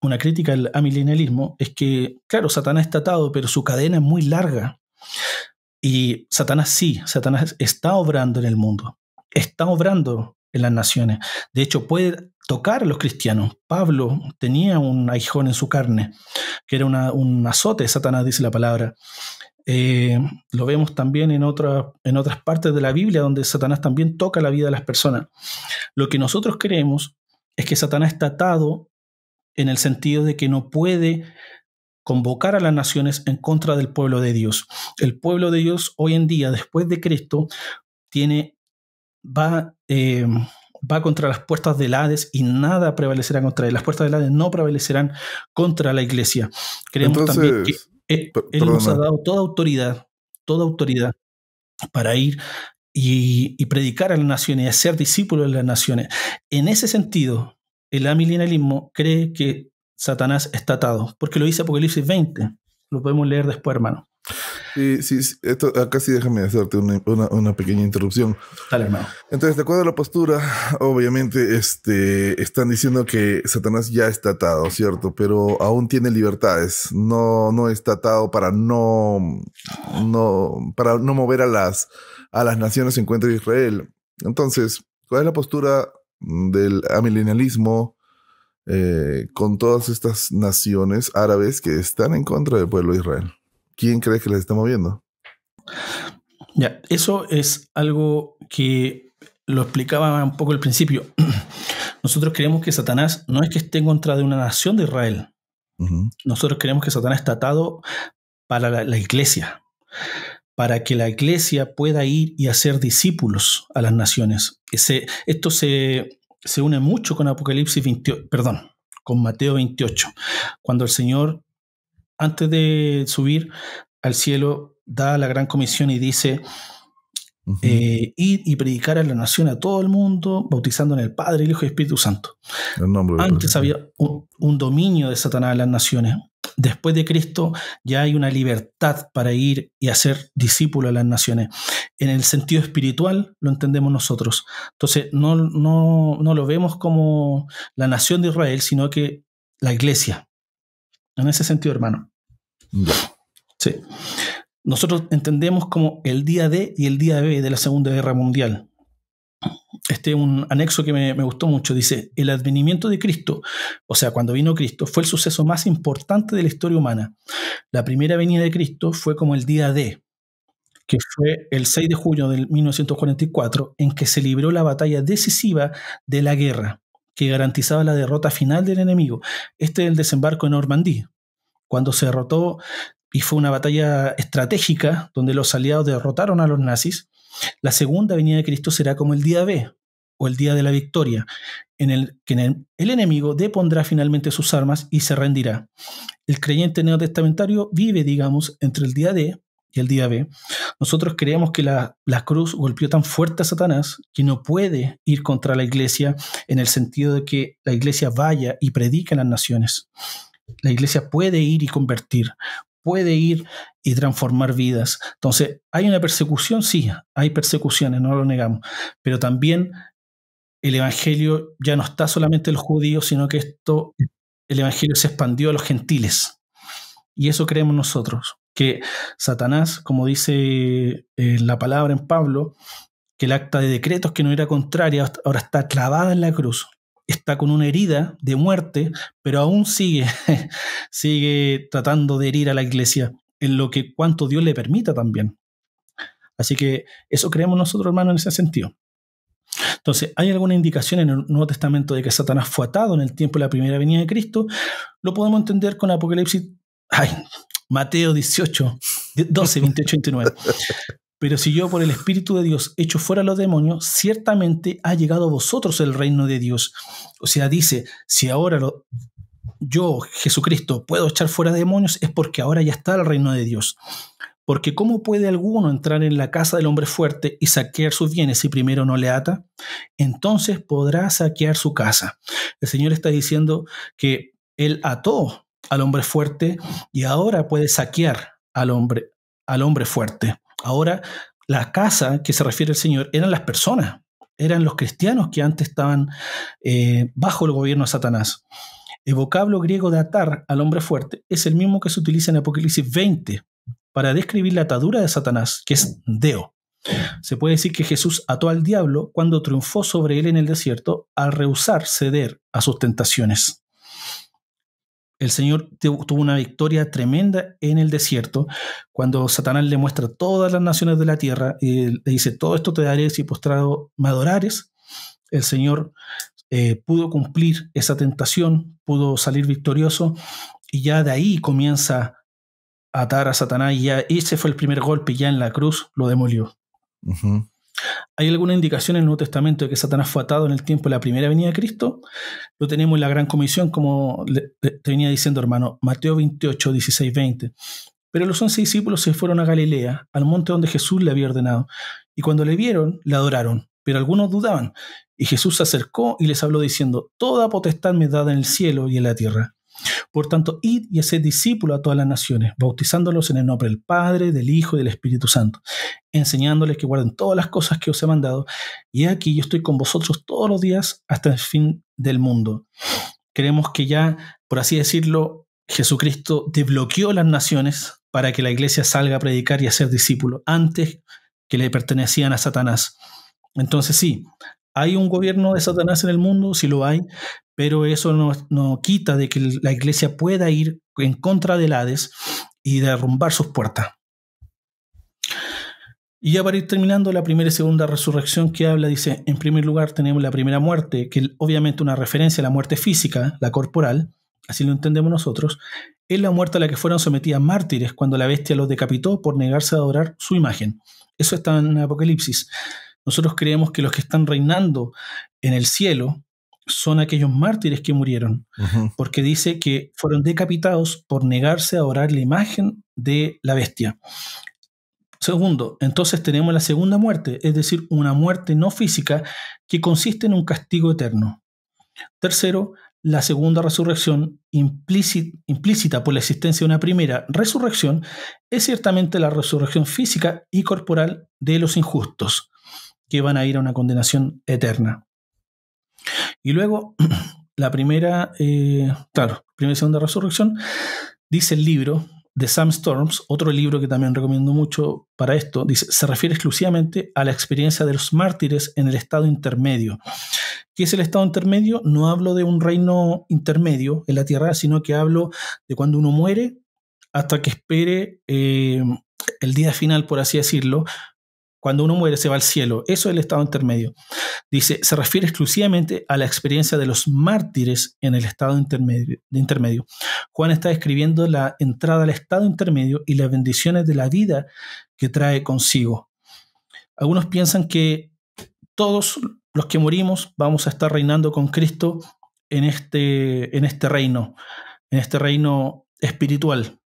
una crítica al amilenialismo, es que, claro, Satanás está atado, pero su cadena es muy larga. Y Satanás está obrando en el mundo, está obrando en las naciones. De hecho, puede tocar a los cristianos. Pablo tenía un aguijón en su carne, que era un azote de Satanás, dice la palabra. Lo vemos también en otras partes de la Biblia donde Satanás también toca la vida de las personas. Lo que nosotros creemos es que Satanás está atado en el sentido de que no puede convocar a las naciones en contra del pueblo de Dios. El pueblo de Dios hoy en día, después de Cristo, va contra las puertas del Hades y nada prevalecerá contra él. Las puertas del Hades no prevalecerán contra la iglesia. Creemos también que Él nos ha dado toda autoridad para ir y predicar a las naciones y hacer discípulos de las naciones. En ese sentido, el amilenialismo cree que Satanás está atado, porque lo dice Apocalipsis 20. Lo podemos leer después, hermano. Sí, acá sí déjame hacerte una pequeña interrupción. Dale, hermano. Entonces, de acuerdo a la postura, obviamente están diciendo que Satanás ya está atado, ¿cierto? Pero aún tiene libertades. No está atado para no mover a las naciones en contra de Israel. Entonces, ¿cuál es la postura del amilenialismo con todas estas naciones árabes que están en contra del pueblo de Israel? ¿Quién cree que les está moviendo? Ya, eso es algo que lo explicaba un poco al principio. Nosotros creemos que Satanás no es que esté en contra de una nación de Israel. Uh-huh. Nosotros creemos que Satanás está atado para la iglesia, para que la iglesia pueda ir y hacer discípulos a las naciones. Esto se une mucho con Apocalipsis 28, con Mateo 28, cuando el Señor, antes de subir al cielo, da la gran comisión y dice, uh-huh, ir y predicar a la nación, a todo el mundo, bautizando en el Padre, el Hijo y el Espíritu Santo. Antes había un dominio de Satanás en las naciones. Después de Cristo ya hay una libertad para ir y hacer discípulos a las naciones. En el sentido espiritual lo entendemos nosotros. Entonces no lo vemos como la nación de Israel, sino que la iglesia. En ese sentido, hermano. Sí. Nosotros entendemos como el día D y el día B de la Segunda Guerra Mundial. Un anexo que me gustó mucho, dice: el advenimiento de Cristo, o sea, cuando vino Cristo, fue el suceso más importante de la historia humana. La primera venida de Cristo fue como el día D, que fue el 6 de junio de 1944, en que se libró la batalla decisiva de la guerra, que garantizaba la derrota final del enemigo. Es el desembarco en Normandía, cuando se derrotó, y fue una batalla estratégica donde los aliados derrotaron a los nazis. La segunda venida de Cristo será como el día B, o el día de la victoria, en el que el enemigo depondrá finalmente sus armas y se rendirá. El creyente neotestamentario vive, digamos, entre el día D y el día B. Nosotros creemos que la cruz golpeó tan fuerte a Satanás que no puede ir contra la iglesia, en el sentido de que la iglesia vaya y predique en las naciones. La iglesia puede ir y convertir, puede ir y transformar vidas. Entonces, ¿hay una persecución? Sí, hay persecuciones, no lo negamos. Pero también el evangelio ya no está solamente en los judíos, sino que el evangelio se expandió a los gentiles. Y eso creemos nosotros, que Satanás, como dice la palabra en Pablo, que el acta de decretos que no era contraria ahora está clavada en la cruz. está con una herida de muerte, pero aún sigue tratando de herir a la iglesia, en lo que cuanto Dios le permita también. Así que eso creemos nosotros, hermanos, en ese sentido. Entonces, ¿hay alguna indicación en el Nuevo Testamento de que Satanás fue atado en el tiempo de la primera venida de Cristo? Lo podemos entender con Mateo 18, 12, 28, 29. Pero si yo por el Espíritu de Dios echo fuera a los demonios, ciertamente ha llegado a vosotros el reino de Dios. O sea, dice, si ahora yo, Jesucristo, puedo echar fuera demonios, es porque ahora ya está el reino de Dios. Porque ¿cómo puede alguno entrar en la casa del hombre fuerte y saquear sus bienes si primero no le ata? Entonces podrá saquear su casa. El Señor está diciendo que Él ató al hombre fuerte y ahora puede saquear al hombre fuerte. Ahora, la casa que se refiere el Señor eran las personas, eran los cristianos que antes estaban bajo el gobierno de Satanás. El vocablo griego de atar al hombre fuerte es el mismo que se utiliza en Apocalipsis 20 para describir la atadura de Satanás, que es deo. Se puede decir que Jesús ató al diablo cuando triunfó sobre él en el desierto al rehusar ceder a sus tentaciones. El Señor tuvo una victoria tremenda en el desierto cuando Satanás le muestra todas las naciones de la tierra y le dice, todo esto te daré si postrado me adorares. El Señor pudo cumplir esa tentación, pudo salir victorioso y ya de ahí comienza a atar a Satanás y ya ese fue el primer golpe, ya en la cruz lo demolió. Uh-huh. ¿Hay alguna indicación en el Nuevo Testamento de que Satanás fue atado en el tiempo de la primera venida de Cristo? Lo tenemos en la Gran Comisión, como te venía diciendo, hermano, Mateo 28, 16, 20. Pero los 11 discípulos se fueron a Galilea, al monte donde Jesús le había ordenado. Y cuando le vieron, le adoraron, pero algunos dudaban. Y Jesús se acercó y les habló diciendo, toda potestad me es dada en el cielo y en la tierra. Por tanto, id y haced discípulos a todas las naciones, bautizándolos en el nombre del Padre, del Hijo y del Espíritu Santo, enseñándoles que guarden todas las cosas que os he mandado. Y aquí yo estoy con vosotros todos los días hasta el fin del mundo. Creemos que ya, por así decirlo, Jesucristo desbloqueó las naciones para que la iglesia salga a predicar y a ser discípulos antes que le pertenecían a Satanás. Entonces sí, ¿hay un gobierno de Satanás en el mundo? Sí lo hay, pero eso no quita de que la iglesia pueda ir en contra del Hades y derrumbar sus puertas. Y ya para ir terminando, la primera y segunda resurrección que habla, dice, en primer lugar tenemos la primera muerte, que obviamente una referencia a la muerte física, la corporal, así lo entendemos nosotros, es la muerte a la que fueron sometidas mártires cuando la bestia los decapitó por negarse a adorar su imagen. Eso está en Apocalipsis. Nosotros creemos que los que están reinando en el cielo son aquellos mártires que murieron, porque dice que fueron decapitados por negarse a adorar la imagen de la bestia. Segundo, entonces tenemos la segunda muerte, es decir, una muerte no física que consiste en un castigo eterno. Tercero, la segunda resurrección, implícita por la existencia de una primera resurrección, es ciertamente la resurrección física y corporal de los injustos, que van a ir a una condenación eterna. Y luego, la primera y segunda resurrección, dice el libro de Sam Storms, otro libro que también recomiendo mucho para esto, dice, se refiere exclusivamente a la experiencia de los mártires en el estado intermedio. ¿Qué es el estado intermedio? No hablo de un reino intermedio en la tierra, sino que hablo de cuando uno muere hasta que espere el día final, por así decirlo. Cuando uno muere se va al cielo. Eso es el estado intermedio. Dice, se refiere exclusivamente a la experiencia de los mártires en el estado intermedio. Juan está describiendo la entrada al estado intermedio y las bendiciones de la vida que trae consigo. Algunos piensan que todos los que morimos vamos a estar reinando con Cristo en este reino espiritual.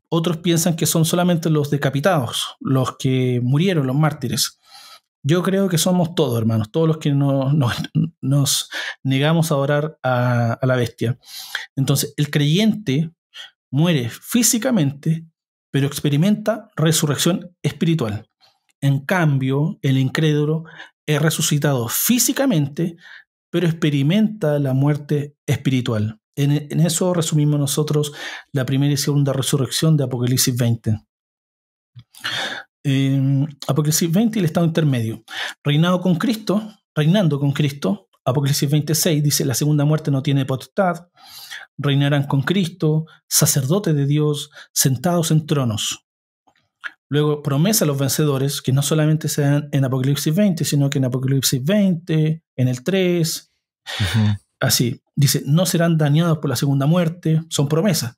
Otros piensan que son solamente los decapitados, los que murieron, los mártires. Yo creo que somos todos, hermanos, todos los que nos negamos a adorar a la bestia. Entonces, el creyente muere físicamente, pero experimenta resurrección espiritual. En cambio, el incrédulo es resucitado físicamente, pero experimenta la muerte espiritual. En eso resumimos nosotros la primera y segunda resurrección de Apocalipsis 20. Apocalipsis 20 y el estado intermedio. Reinando con Cristo, Apocalipsis 26 dice: la segunda muerte no tiene potestad, reinarán con Cristo, sacerdotes de Dios, sentados en tronos. Luego, promesa a los vencedores, que no solamente se dan en Apocalipsis 20, sino que en Apocalipsis 20, en el 3, así. Dice: no serán dañados por la segunda muerte, son promesas.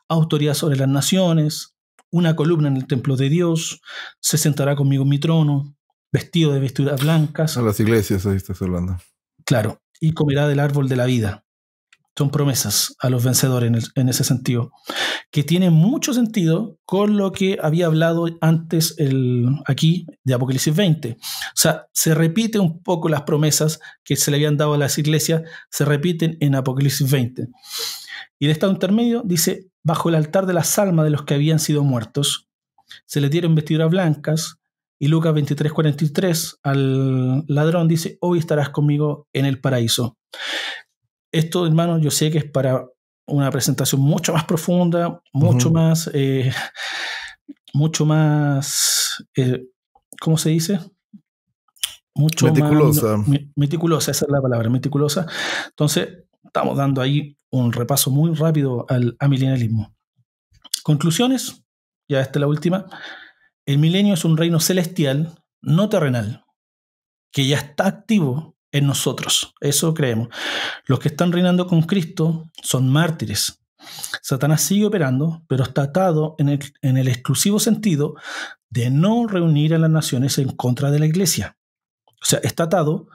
Autoridad sobre las naciones, una columna en el templo de Dios, se sentará conmigo en mi trono, vestido de vestiduras blancas. A las iglesias, ahí estás hablando. Claro, y comerá del árbol de la vida. Son promesas a los vencedores en ese sentido, que tiene mucho sentido con lo que había hablado antes aquí de Apocalipsis 20. O sea, se repite un poco las promesas que se le habían dado a las iglesias, se repiten en Apocalipsis 20. Y el estado intermedio dice: bajo el altar de las almas de los que habían sido muertos, se les dieron vestiduras blancas. Y Lucas 23:43 al ladrón dice: hoy estarás conmigo en el paraíso. Esto, hermano, yo sé que es para una presentación mucho más profunda, mucho más, ¿cómo se dice? Mucho meticulosa. Más meticulosa, esa es la palabra, meticulosa. Entonces, estamos dando ahí un repaso muy rápido al amilenialismo. Conclusiones, ya esta es la última. El milenio es un reino celestial, no terrenal, que ya está activo en nosotros. Eso creemos. Los que están reinando con Cristo son mártires. Satanás sigue operando, pero está atado en el exclusivo sentido de no reunir a las naciones en contra de la iglesia. O sea, está atado,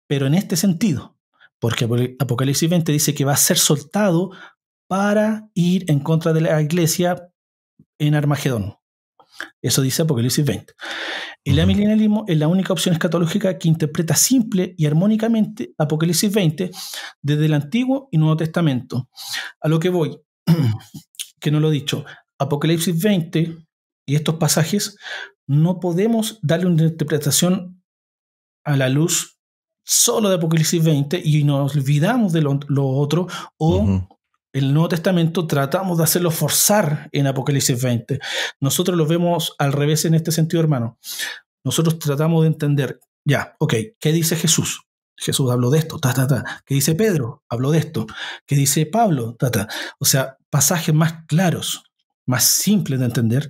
pero en este sentido, porque Apocalipsis 20 dice que va a ser soltado para ir en contra de la iglesia en Armagedón. Eso dice Apocalipsis 20. El amilenialismo es la única opción escatológica que interpreta simple y armónicamente Apocalipsis 20 desde el Antiguo y Nuevo Testamento. A lo que voy, que no lo he dicho, Apocalipsis 20 y estos pasajes no podemos darle una interpretación a la luz solo de Apocalipsis 20 y nos olvidamos de lo otro, o el Nuevo Testamento tratamos de hacerlo forzar en Apocalipsis 20. Nosotros lo vemos al revés en este sentido, hermano. Nosotros tratamos de entender, ya, ok, ¿qué dice Jesús? Jesús habló de esto, ¿Qué dice Pedro? Habló de esto. ¿Qué dice Pablo? O sea, pasajes más claros, más simples de entender.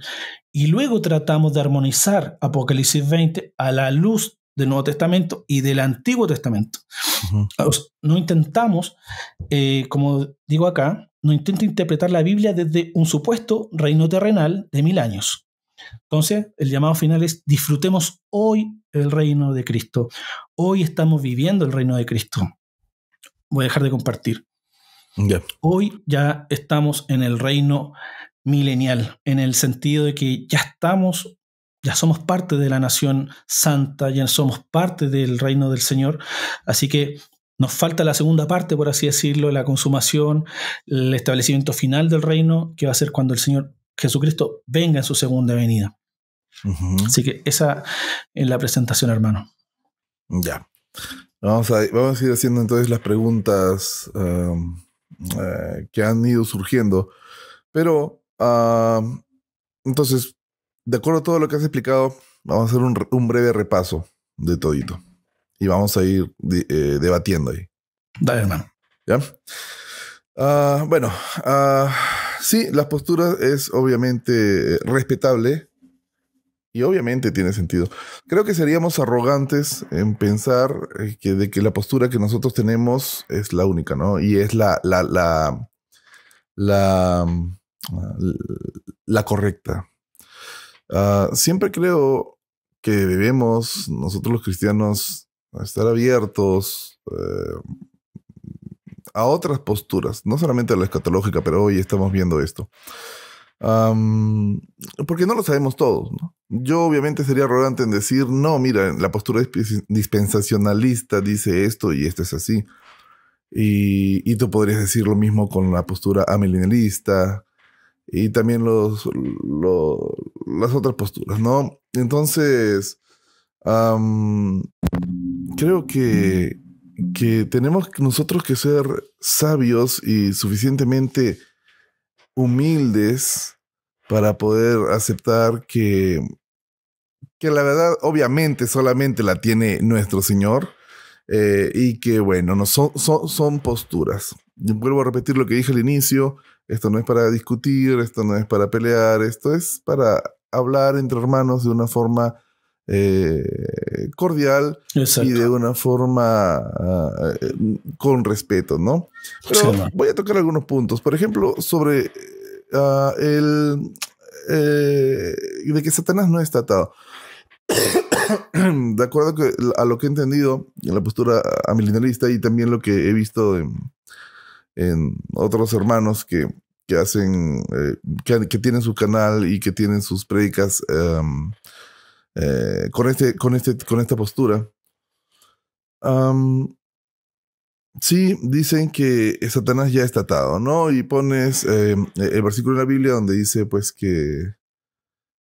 Y luego tratamos de armonizar Apocalipsis 20 a la luz del Nuevo Testamento y del Antiguo Testamento. No intentamos, como digo acá, no intento interpretar la Biblia desde un supuesto reino terrenal de 1000 años. Entonces, el llamado final es: disfrutemos hoy el reino de Cristo. Hoy estamos viviendo el reino de Cristo. Voy a dejar de compartir. Hoy ya estamos en el reino milenial, en el sentido de que ya somos parte de la nación santa, ya somos parte del reino del Señor. Así que nos falta la segunda parte, por así decirlo, la consumación, el establecimiento final del reino, que va a ser cuando el Señor Jesucristo venga en su segunda venida. Así que esa es la presentación, hermano. Ya. Vamos a ir haciendo entonces las preguntas que han ido surgiendo. Pero, entonces, de acuerdo a todo lo que has explicado, vamos a hacer un breve repaso de todito. Y vamos a ir debatiendo ahí. Dale, hermano. ¿Ya? Sí, la postura es obviamente respetable y obviamente tiene sentido. Creo que seríamos arrogantes en pensar de que la postura que nosotros tenemos es la única, ¿no? Y es la correcta. Siempre creo que debemos, nosotros los cristianos, estar abiertos a otras posturas, no solamente a la escatológica, pero hoy estamos viendo esto. Porque no lo sabemos todos, ¿no? Yo obviamente sería arrogante en decir, no, mira, la postura dispensacionalista dice esto y esto es así. Y tú podrías decir lo mismo con la postura amilenialista y también las otras posturas, ¿no? Entonces, creo que tenemos nosotros que ser sabios y suficientemente humildes para poder aceptar que la verdad obviamente solamente la tiene nuestro Señor y que, bueno, no son posturas. Yo vuelvo a repetir lo que dije al inicio. Esto no es para discutir, esto no es para pelear, esto es para hablar entre hermanos de una forma cordial. Exacto. Y de una forma con respeto, ¿no? Pero Sí, voy a tocar algunos puntos. Por ejemplo, sobre de que Satanás no está atado. De acuerdo a lo que he entendido en la postura amillennialista y también lo que he visto en otros hermanos que hacen, que tienen su canal y que tienen sus prédicas con esta postura. Sí, dicen que Satanás ya está atado, ¿no? Y pones el versículo en la Biblia donde dice, pues, que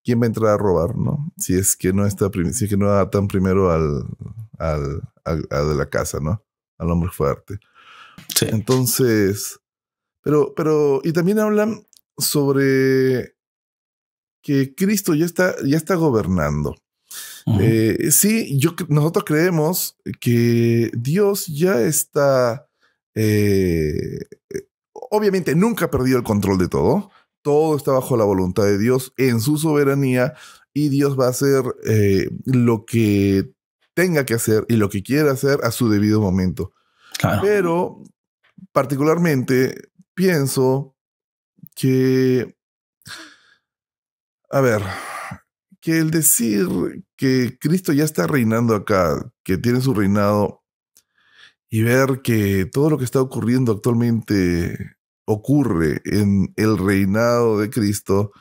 quién va a entrar a robar, ¿no? Si es que no atan primero al de la casa, ¿no? Al hombre fuerte. Sí. Entonces, pero, y también hablan sobre que Cristo ya está gobernando. Uh-huh. Sí, nosotros creemos que Dios ya está, obviamente nunca ha perdido el control de todo. Todo está bajo la voluntad de Dios en su soberanía y Dios va a hacer lo que tenga que hacer y lo que quiera hacer a su debido momento. Claro. Pero particularmente pienso que, a ver, que el decir que Cristo ya está reinando acá, que tiene su reinado, y ver que todo lo que está ocurriendo actualmente ocurre en el reinado de Cristo,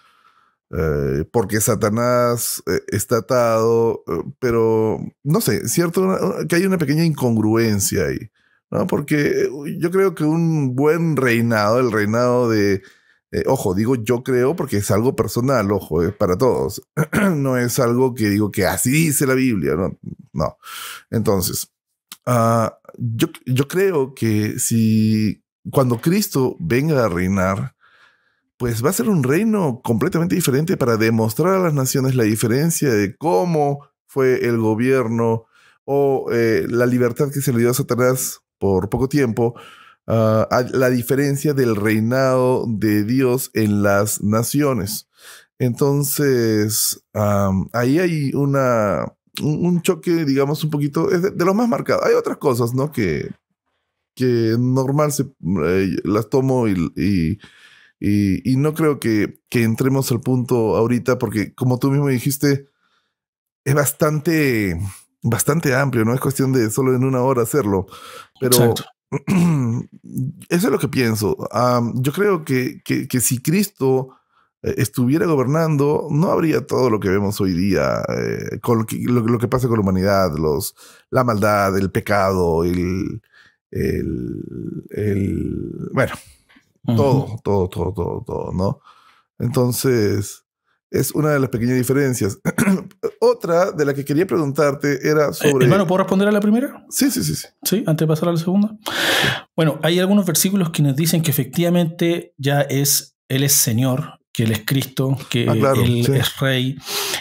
porque Satanás está atado, pero no sé, cierto que hay una pequeña incongruencia ahí, ¿no? Porque yo creo que un buen reinado, el reinado de... ojo, digo yo creo porque es algo personal, ojo, es para todos. No es algo que digo que así dice la Biblia, no. Entonces, yo creo que cuando Cristo venga a reinar, pues va a ser un reino completamente diferente para demostrar a las naciones la diferencia de cómo fue el gobierno o la libertad que se le dio a Satanás por poco tiempo, a la diferencia del reinado de Dios en las naciones. Entonces, ahí hay un choque, digamos, un poquito de lo más marcado. Hay otras cosas, ¿no? Que normal las tomo y no creo que entremos al punto ahorita, porque como tú mismo dijiste, es bastante amplio, no es cuestión de solo en una hora hacerlo. Pero exacto. Eso es lo que pienso. Yo creo que si Cristo estuviera gobernando, no habría todo lo que vemos hoy día, con lo que pasa con la humanidad, la maldad, el pecado, bueno, uh-huh. todo, ¿no? Entonces, es una de las pequeñas diferencias. Otra de la que quería preguntarte era sobre... Hermano, ¿puedo responder a la primera? Sí. Sí, antes de pasar a la segunda. Sí. Bueno, hay algunos versículos que nos dicen que efectivamente Él es Señor, que Él es Cristo, que claro, Él es Rey.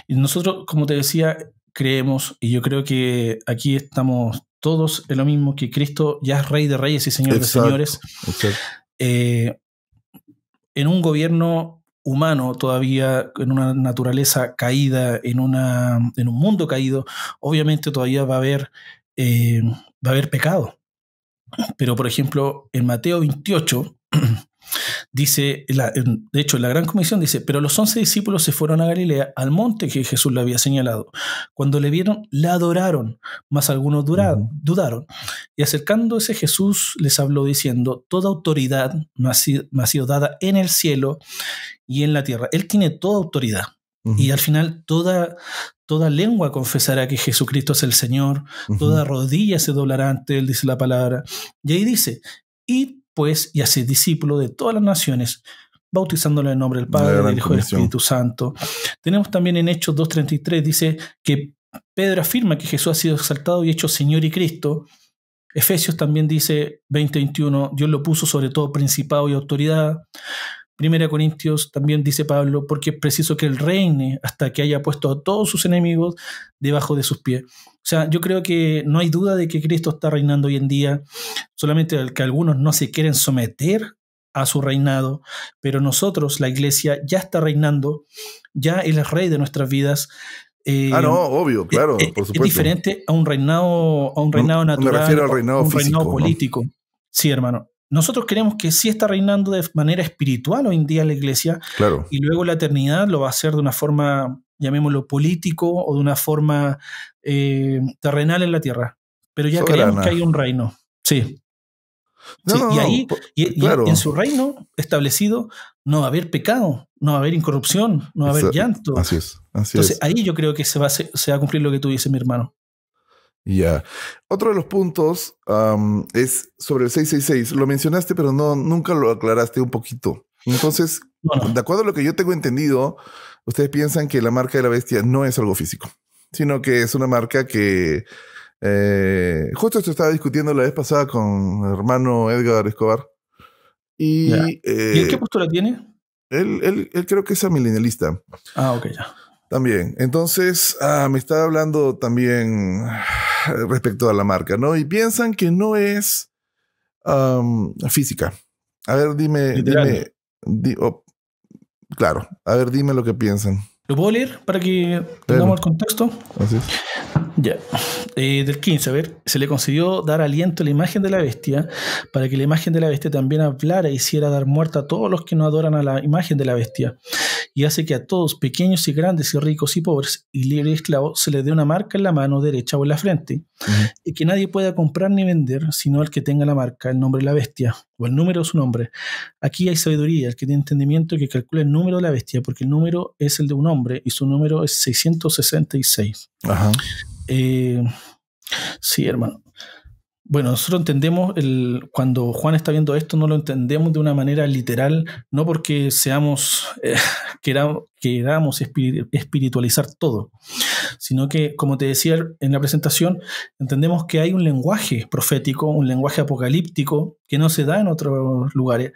Y nosotros, como te decía, creemos, y yo creo que aquí estamos todos en lo mismo, que Cristo ya es Rey de Reyes y Señor de Señores. Exacto. En un gobierno humano todavía, en una naturaleza caída, en un mundo caído, obviamente todavía va a haber pecado. Pero, por ejemplo, en Mateo 28 dice, de hecho, en la Gran Comisión dice, pero los 11 discípulos se fueron a Galilea, al monte que Jesús le había señalado. Cuando le vieron, le adoraron, mas algunos dudaron. Y acercándose Jesús les habló diciendo, toda autoridad me ha sido dada en el cielo y en la tierra. Él tiene toda autoridad. Uh-huh. Y al final toda lengua confesará que Jesucristo es el Señor, uh-huh. Toda rodilla se doblará ante Él, dice la palabra. Y ahí dice, id pues y haced discípulos de todas las naciones, bautizándolo en nombre del Padre, del Hijo y del Espíritu Santo. Tenemos también en Hechos 2:33, dice que Pedro afirma que Jesús ha sido exaltado y hecho Señor y Cristo. Efesios también dice 20:21, Dios lo puso sobre todo principado y autoridad. Primera Corintios también dice Pablo, porque es preciso que Él reine hasta que haya puesto a todos sus enemigos debajo de sus pies. O sea, yo creo que no hay duda de que Cristo está reinando hoy en día, solamente que algunos no se quieren someter a su reinado, pero nosotros, la iglesia, ya está reinando, ya Él es rey de nuestras vidas. No, obvio, claro, por supuesto. Es diferente a un reinado natural, me refiero al reinado un físico, reinado político. ¿No? Sí, hermano. Nosotros creemos que sí está reinando de manera espiritual hoy en día la iglesia, claro. Y luego la eternidad lo va a hacer de una forma, llamémoslo, político o de una forma terrenal en la tierra. Pero ya soberana. creemos que hay un reino. Sí. Y en su reino establecido no va a haber pecado, no va a haber incorrupción, no va a haber llanto. Así es. Entonces ahí yo creo que se va a cumplir lo que tú dices, mi hermano. Ya. Otro de los puntos es sobre el 666. Lo mencionaste, pero nunca lo aclaraste un poquito. Entonces, de acuerdo a lo que yo tengo entendido, ustedes piensan que la marca de la bestia no es algo físico, sino que es una marca que... justo esto estaba discutiendo la vez pasada con el hermano Edgar Escobar. ¿Y en qué postura tiene? Él creo que es amilenialista. Ok, ya. También. Entonces, me estaba hablando también respecto a la marca, ¿no? Y piensan que no es física. A ver, dime. Claro. A ver, dime lo que piensan. ¿Lo puedo leer para que tengamos el contexto? Así es. Ya. Del 15, a ver, se le concedió dar aliento a la imagen de la bestia para que la imagen de la bestia también hablara y hiciera dar muerte a todos los que no adoran a la imagen de la bestia. Y hace que a todos, pequeños y grandes y ricos y pobres y libres y esclavos, se les dé una marca en la mano derecha o en la frente, y que nadie pueda comprar ni vender, sino el que tenga la marca, el nombre de la bestia, o el número de su nombre. Aquí hay sabiduría, el que tiene entendimiento, que calcule el número de la bestia, porque el número es el de un hombre, y su número es 666. Ajá. Sí, hermano. Bueno, nosotros entendemos, cuando Juan está viendo esto, no lo entendemos de una manera literal, no porque queramos espiritualizar todo, sino que, como te decía en la presentación, entendemos que hay un lenguaje profético, un lenguaje apocalíptico que no se da en otros lugares.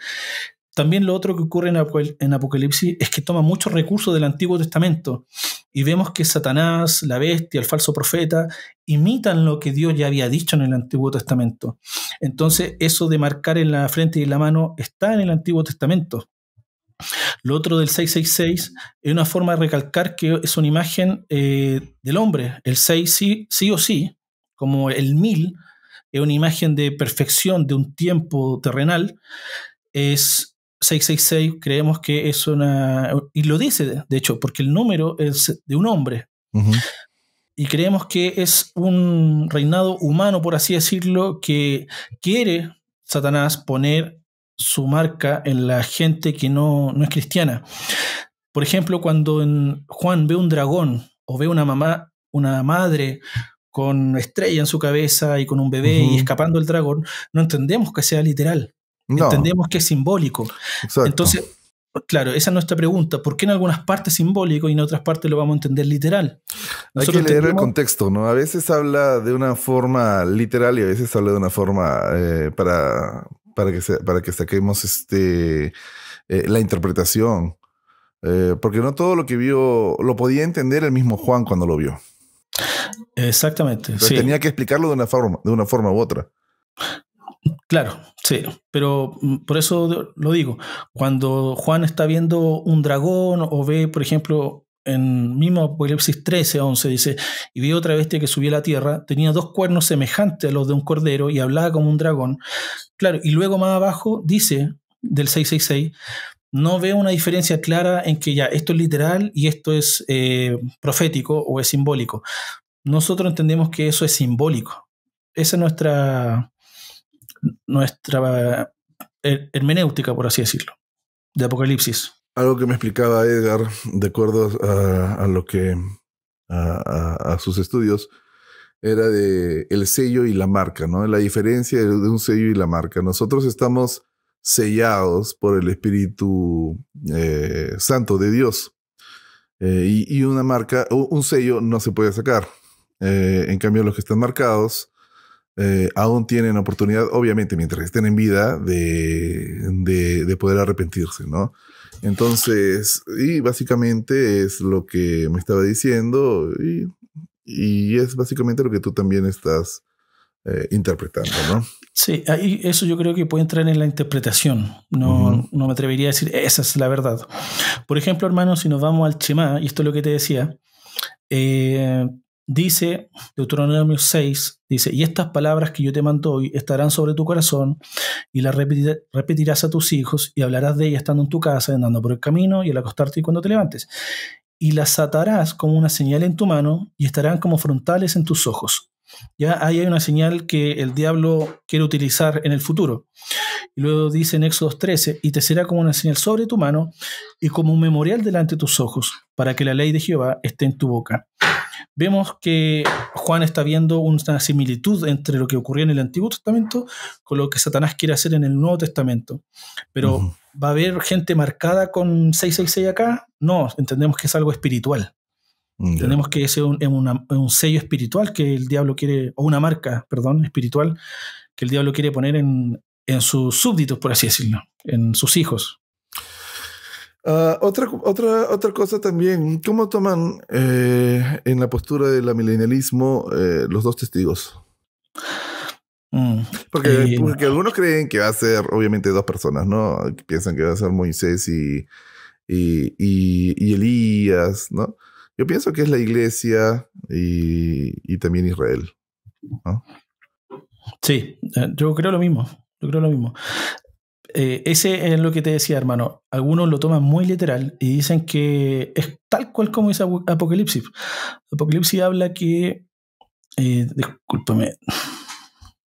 También lo otro que ocurre en Apocalipsis es que toma muchos recursos del Antiguo Testamento y vemos que Satanás, la bestia, el falso profeta imitan lo que Dios ya había dicho en el Antiguo Testamento. Entonces eso de marcar en la frente y en la mano está en el Antiguo Testamento. Lo otro del 666 es una forma de recalcar que es una imagen del hombre. El 6 sí o sí, como el 1000 es una imagen de perfección de un tiempo terrenal, es 666, creemos que es y lo dice de hecho, porque el número es de un hombre. Y creemos que es un reinado humano, por así decirlo, que quiere Satanás poner su marca en la gente que no es cristiana. Por ejemplo, cuando Juan ve un dragón o ve una madre con estrella en su cabeza y con un bebé y escapando el dragón, no entendemos que sea literal. No. Entendemos que es simbólico. Exacto. Entonces, claro, esa es nuestra pregunta. ¿Por qué en algunas partes simbólico y en otras partes lo vamos a entender literal? Hay que leer el contexto, ¿no? A veces habla de una forma literal y a veces habla de una forma para que saquemos la interpretación. Porque no todo lo que vio lo podía entender el mismo Juan cuando lo vio. Exactamente. Entonces, tenía que explicarlo de una forma u otra. Claro, sí, pero por eso lo digo. Cuando Juan está viendo un dragón o ve, por ejemplo, en mismo Apocalipsis 13:11 dice, y vi otra bestia que subía a la tierra, tenía 2 cuernos semejantes a los de un cordero y hablaba como un dragón. Claro, y luego más abajo dice, del 666, no veo una diferencia clara en que ya esto es literal y esto es profético o es simbólico. Nosotros entendemos que eso es simbólico. Esa es nuestra hermenéutica, por así decirlo, de Apocalipsis. Algo que me explicaba Edgar, de acuerdo a sus estudios, era de el sello y la marca, ¿no? La diferencia de un sello y la marca. Nosotros estamos sellados por el Espíritu Santo de Dios. Y una marca, un sello no se puede sacar. En cambio, los que están marcados aún tienen oportunidad, obviamente mientras estén en vida, de poder arrepentirse, ¿no? Entonces, y básicamente es lo que me estaba diciendo y es básicamente lo que tú también estás interpretando, ¿no? Sí, ahí eso yo creo que puede entrar en la interpretación. No me atrevería a decir esa es la verdad. Por ejemplo, hermano, si nos vamos al Shema, y esto es lo que te decía, dice Deuteronomio 6, dice, y estas palabras que yo te mando hoy estarán sobre tu corazón y las repetirás a tus hijos y hablarás de ellas estando en tu casa, andando por el camino y al acostarte y cuando te levantes. Y las atarás como una señal en tu mano y estarán como frontales en tus ojos. Ya ahí hay una señal que el diablo quiere utilizar en el futuro. Y luego dice en Éxodo 13, y te será como una señal sobre tu mano y como un memorial delante de tus ojos, para que la ley de Jehová esté en tu boca. Vemos que Juan está viendo una similitud entre lo que ocurría en el Antiguo Testamento con lo que Satanás quiere hacer en el Nuevo Testamento. Pero ¿va a haber gente marcada con 666 acá? No, entendemos que es algo espiritual. Entendemos que ese es un sello espiritual que el diablo quiere, o una marca, perdón, espiritual, que el diablo quiere poner en sus súbditos, por así decirlo, en sus hijos. Otra cosa también, ¿cómo toman en la postura del amilenialismo los dos testigos? Porque algunos creen que va a ser obviamente dos personas, ¿no? Piensan que va a ser Moisés y Elías, ¿no? Yo pienso que es la iglesia y también Israel, ¿no? Sí, yo creo lo mismo. Ese es lo que te decía, hermano. Algunos lo toman muy literal y dicen que es tal cual como dice Apocalipsis. Apocalipsis habla que... discúlpame.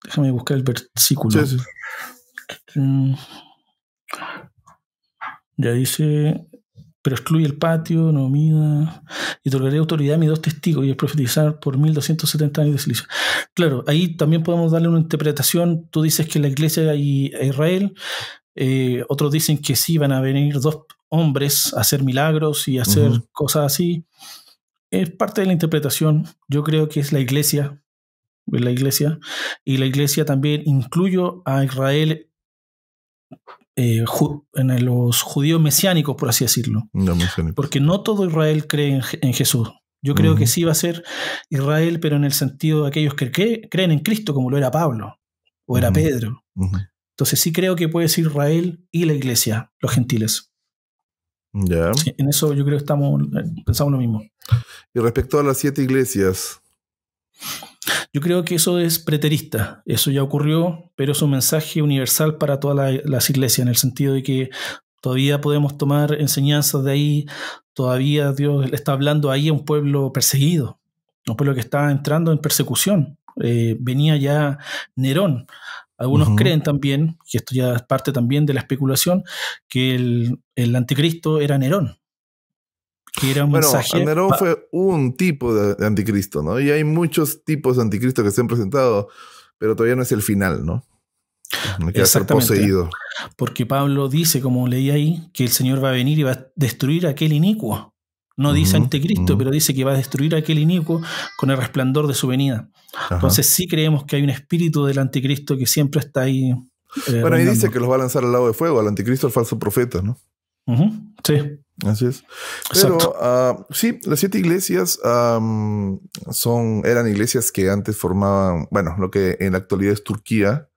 Déjame buscar el versículo. Sí. Ya dice... Pero excluye el patio, no mida, y otorgaré autoridad a mis dos testigos y es profetizar por 1270 años de silicio. Claro, ahí también podemos darle una interpretación. Tú dices que la iglesia y Israel, otros dicen que sí van a venir dos hombres a hacer milagros y a hacer cosas así. Es parte de la interpretación. Yo creo que es la iglesia, y la iglesia también incluyo a Israel en los judíos mesiánicos, por así decirlo. No, mesiánicos. Porque no todo Israel cree en Jesús. Yo creo que sí va a ser Israel, pero en el sentido de aquellos que creen en Cristo, como lo era Pablo o era Pedro. Entonces sí creo que puede ser Israel y la iglesia, los gentiles. Ya. Sí, en eso yo creo que pensamos lo mismo. Y respecto a las 7 iglesias... Yo creo que eso es preterista, eso ya ocurrió, pero es un mensaje universal para todas las iglesias, en el sentido de que todavía podemos tomar enseñanzas de ahí, todavía Dios le está hablando ahí a un pueblo perseguido, un pueblo que está entrando en persecución. Venía ya Nerón. Algunos creen también, y esto ya es parte también de la especulación, que el anticristo era Nerón. Que era un mensaje. Nerón fue un tipo de anticristo, ¿no? Y hay muchos tipos de anticristo que se han presentado, pero todavía no es el final, ¿no? No quiere ser poseído. Porque Pablo dice, como leí ahí, que el Señor va a venir y va a destruir a aquel inicuo. No dice anticristo, pero dice que va a destruir a aquel inicuo con el resplandor de su venida. Entonces sí creemos que hay un espíritu del anticristo que siempre está ahí. Bueno, ahí dice que los va a lanzar al lago de fuego, al anticristo, al falso profeta, ¿no? Sí. Así es. Pero sí, las 7 iglesias eran iglesias que antes formaban, bueno, lo que en la actualidad es Turquía.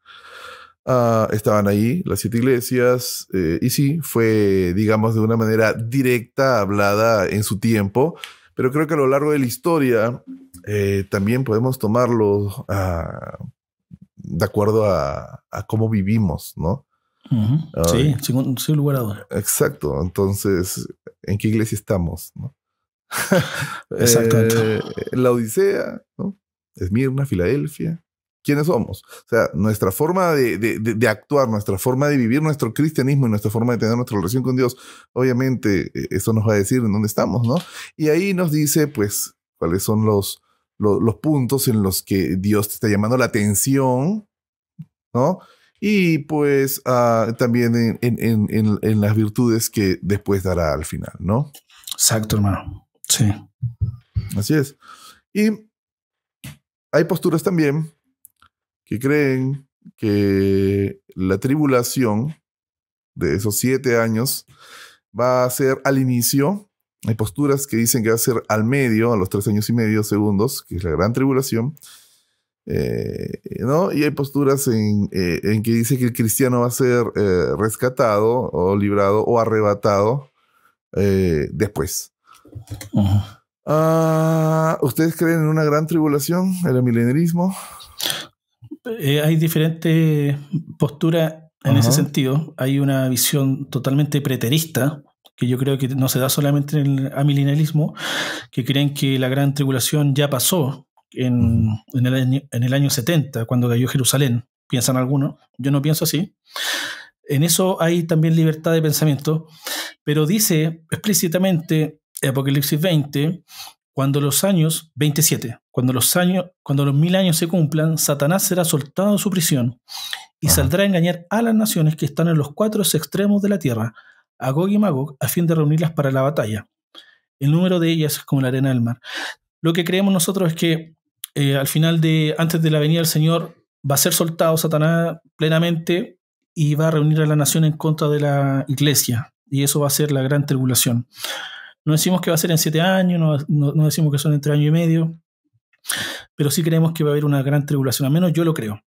Estaban ahí las 7 iglesias y sí, fue, digamos, de una manera directa, hablada en su tiempo, pero creo que a lo largo de la historia también podemos tomarlo de acuerdo a cómo vivimos, ¿no? Sí, sin lugar a dudas. Exacto. Entonces, ¿en qué iglesia estamos, no? Exactamente. La Odisea, ¿no? Esmirna, Filadelfia. ¿Quiénes somos? O sea, nuestra forma de actuar, nuestra forma de vivir nuestro cristianismo y nuestra forma de tener nuestra relación con Dios, obviamente eso nos va a decir en dónde estamos, ¿no? Y ahí nos dice, pues, cuáles son los puntos en los que Dios te está llamando la atención, ¿no? Y pues también en las virtudes que después dará al final, ¿no? Exacto, hermano. Sí. Así es. Y hay posturas también que creen que la tribulación de esos 7 años va a ser al inicio. Hay posturas que dicen que va a ser al medio, a los 3 años y medio segundos, que es la gran tribulación. ¿No? Y hay posturas en que dice que el cristiano va a ser rescatado o librado o arrebatado después. ¿Ustedes creen en una gran tribulación, el milenarismo? Hay diferentes posturas en ese sentido. Hay una visión totalmente preterista, que yo creo que no se da solamente en el amilenialismo, que creen que la gran tribulación ya pasó en el año 70, cuando cayó Jerusalén. Piensan algunos, yo no pienso así. En eso hay también libertad de pensamiento, pero dice explícitamente Apocalipsis 20, cuando los 1000 años se cumplan, Satanás será soltado de su prisión y saldrá a engañar a las naciones que están en los 4 extremos de la tierra, a Gog y Magog, a fin de reunirlas para la batalla. El número de ellas es como la arena del mar. Lo que creemos nosotros es que antes de la venida del Señor, va a ser soltado Satanás plenamente y va a reunir a la nación en contra de la iglesia. Y eso va a ser la gran tribulación. No decimos que va a ser en 7 años, no decimos que son entre año y medio, pero sí creemos que va a haber una gran tribulación, al menos yo lo creo.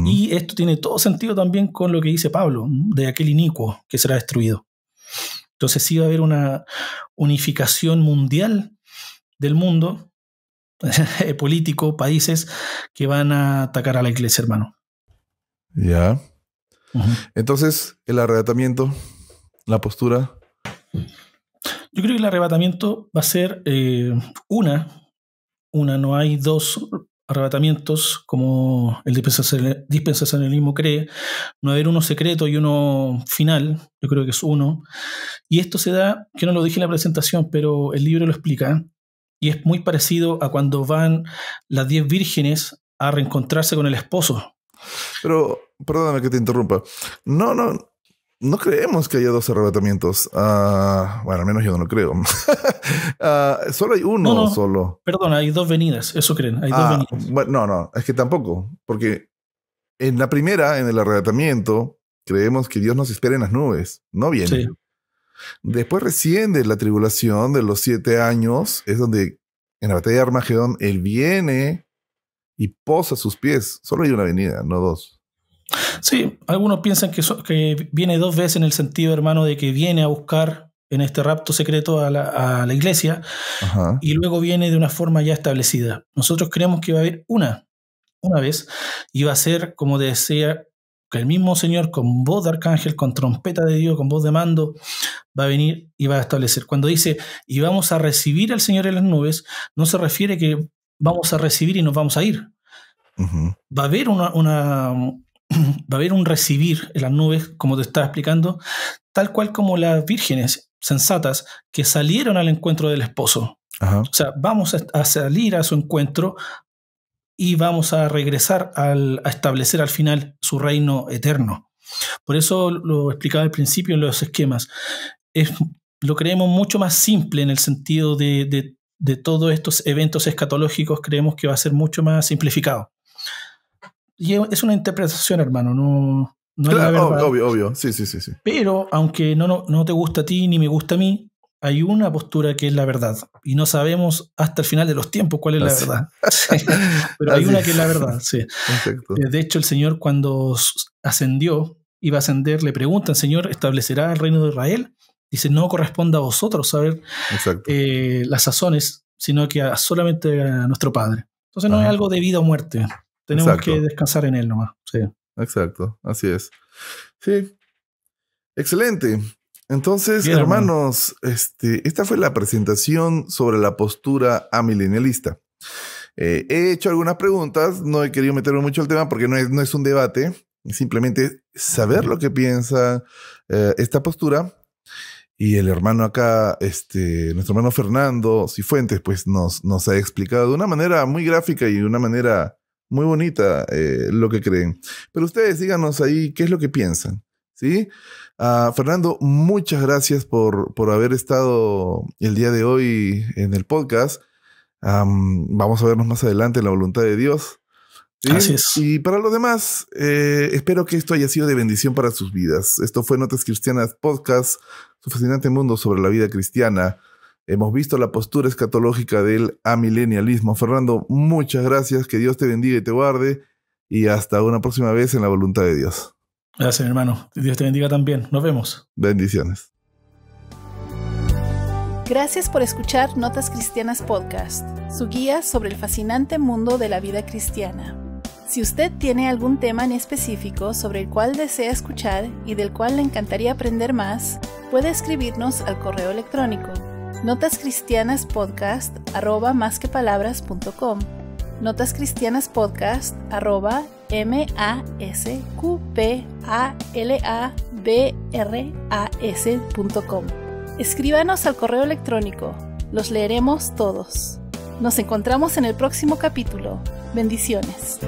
Y esto tiene todo sentido también con lo que dice Pablo, de aquel inicuo que será destruido. Entonces sí va a haber una unificación mundial del mundo, político, países que van a atacar a la iglesia, hermano. Ya. Entonces, el arrebatamiento, la postura. Yo creo que el arrebatamiento va a ser no hay 2 arrebatamientos como el dispensacionalismo cree. No va a haber uno secreto y uno final, yo creo que es uno. Y esto se da, que no lo dije en la presentación, pero el libro lo explica, y es muy parecido a cuando van las 10 vírgenes a reencontrarse con el esposo. Pero, perdóname que te interrumpa. No creemos que haya 2 arrebatamientos. Bueno, al menos yo no lo creo. Solo hay uno solo. Perdón, hay 2 venidas, eso creen. Hay 2 venidas. Bueno, no, es que tampoco. Porque en la primera, en el arrebatamiento, creemos que Dios nos espera en las nubes. No viene. Sí. Después recién de la tribulación de los 7 años, es donde en la batalla de Armagedón, Él viene y posa sus pies. Solo hay una venida, no 2. Sí, algunos piensan que viene 2 veces en el sentido, hermano, de que viene a buscar en este rapto secreto a la iglesia. Y luego viene de una forma ya establecida. Nosotros creemos que va a haber una vez y va a ser, como decía, que el mismo Señor con voz de arcángel, con trompeta de Dios, con voz de mando, va a venir y va a establecer. Cuando dice, y vamos a recibir al Señor en las nubes, no se refiere que vamos a recibir y nos vamos a ir. Va a haber va a haber un recibir en las nubes, como te estaba explicando, tal cual como las vírgenes sensatas que salieron al encuentro del esposo. O sea, vamos a salir a su encuentro y vamos a regresar a establecer al final su reino eterno. Por eso lo explicaba al principio en los esquemas. Lo creemos mucho más simple en el sentido de todos estos eventos escatológicos, creemos que va a ser mucho más simplificado. Y es una interpretación, hermano, no claro, es la verdad. Obvio. Sí. Pero aunque no te gusta a ti ni me gusta a mí, hay una postura que es la verdad. Y no sabemos hasta el final de los tiempos cuál es la verdad. Sí. Pero hay una que es la verdad, sí. Perfecto. De hecho, el Señor cuando iba a ascender, le preguntan, Señor, ¿establecerá el reino de Israel? Dice, no corresponde a vosotros saber las sazones, sino que solamente a nuestro Padre. Entonces no es algo de vida o muerte. Tenemos que descansar en Él nomás. Sí. Exacto, así es. Sí, excelente. Entonces, bien, hermanos, esta fue la presentación sobre la postura amilenialista. He hecho algunas preguntas, no he querido meterme mucho al tema porque no es un debate, es simplemente saber lo que piensa esta postura. Y el hermano acá, nuestro hermano Fernando Cifuentes, pues nos ha explicado de una manera muy gráfica y de una manera muy bonita lo que creen. Pero ustedes díganos ahí qué es lo que piensan, ¿sí? Fernando, muchas gracias por haber estado el día de hoy en el podcast. Vamos a vernos más adelante en la voluntad de Dios. ¿Sí? Así es. Y para los demás, espero que esto haya sido de bendición para sus vidas. Esto fue Notas Cristianas Podcast, su fascinante mundo sobre la vida cristiana. Hemos visto la postura escatológica del amilenialismo. Fernando, muchas gracias. Que Dios te bendiga y te guarde. Y hasta una próxima vez en la voluntad de Dios. Gracias, hermano. Dios te bendiga también. Nos vemos. Bendiciones. Gracias por escuchar Notas Cristianas Podcast, su guía sobre el fascinante mundo de la vida cristiana. Si usted tiene algún tema en específico sobre el cual desea escuchar y del cual le encantaría aprender más, puede escribirnos al correo electrónico notascristianaspodcast@masquepalabras.com, notascristianaspodcast@masquepalabras.com. Escríbanos al correo electrónico. Los leeremos todos. Nos encontramos en el próximo capítulo. Bendiciones.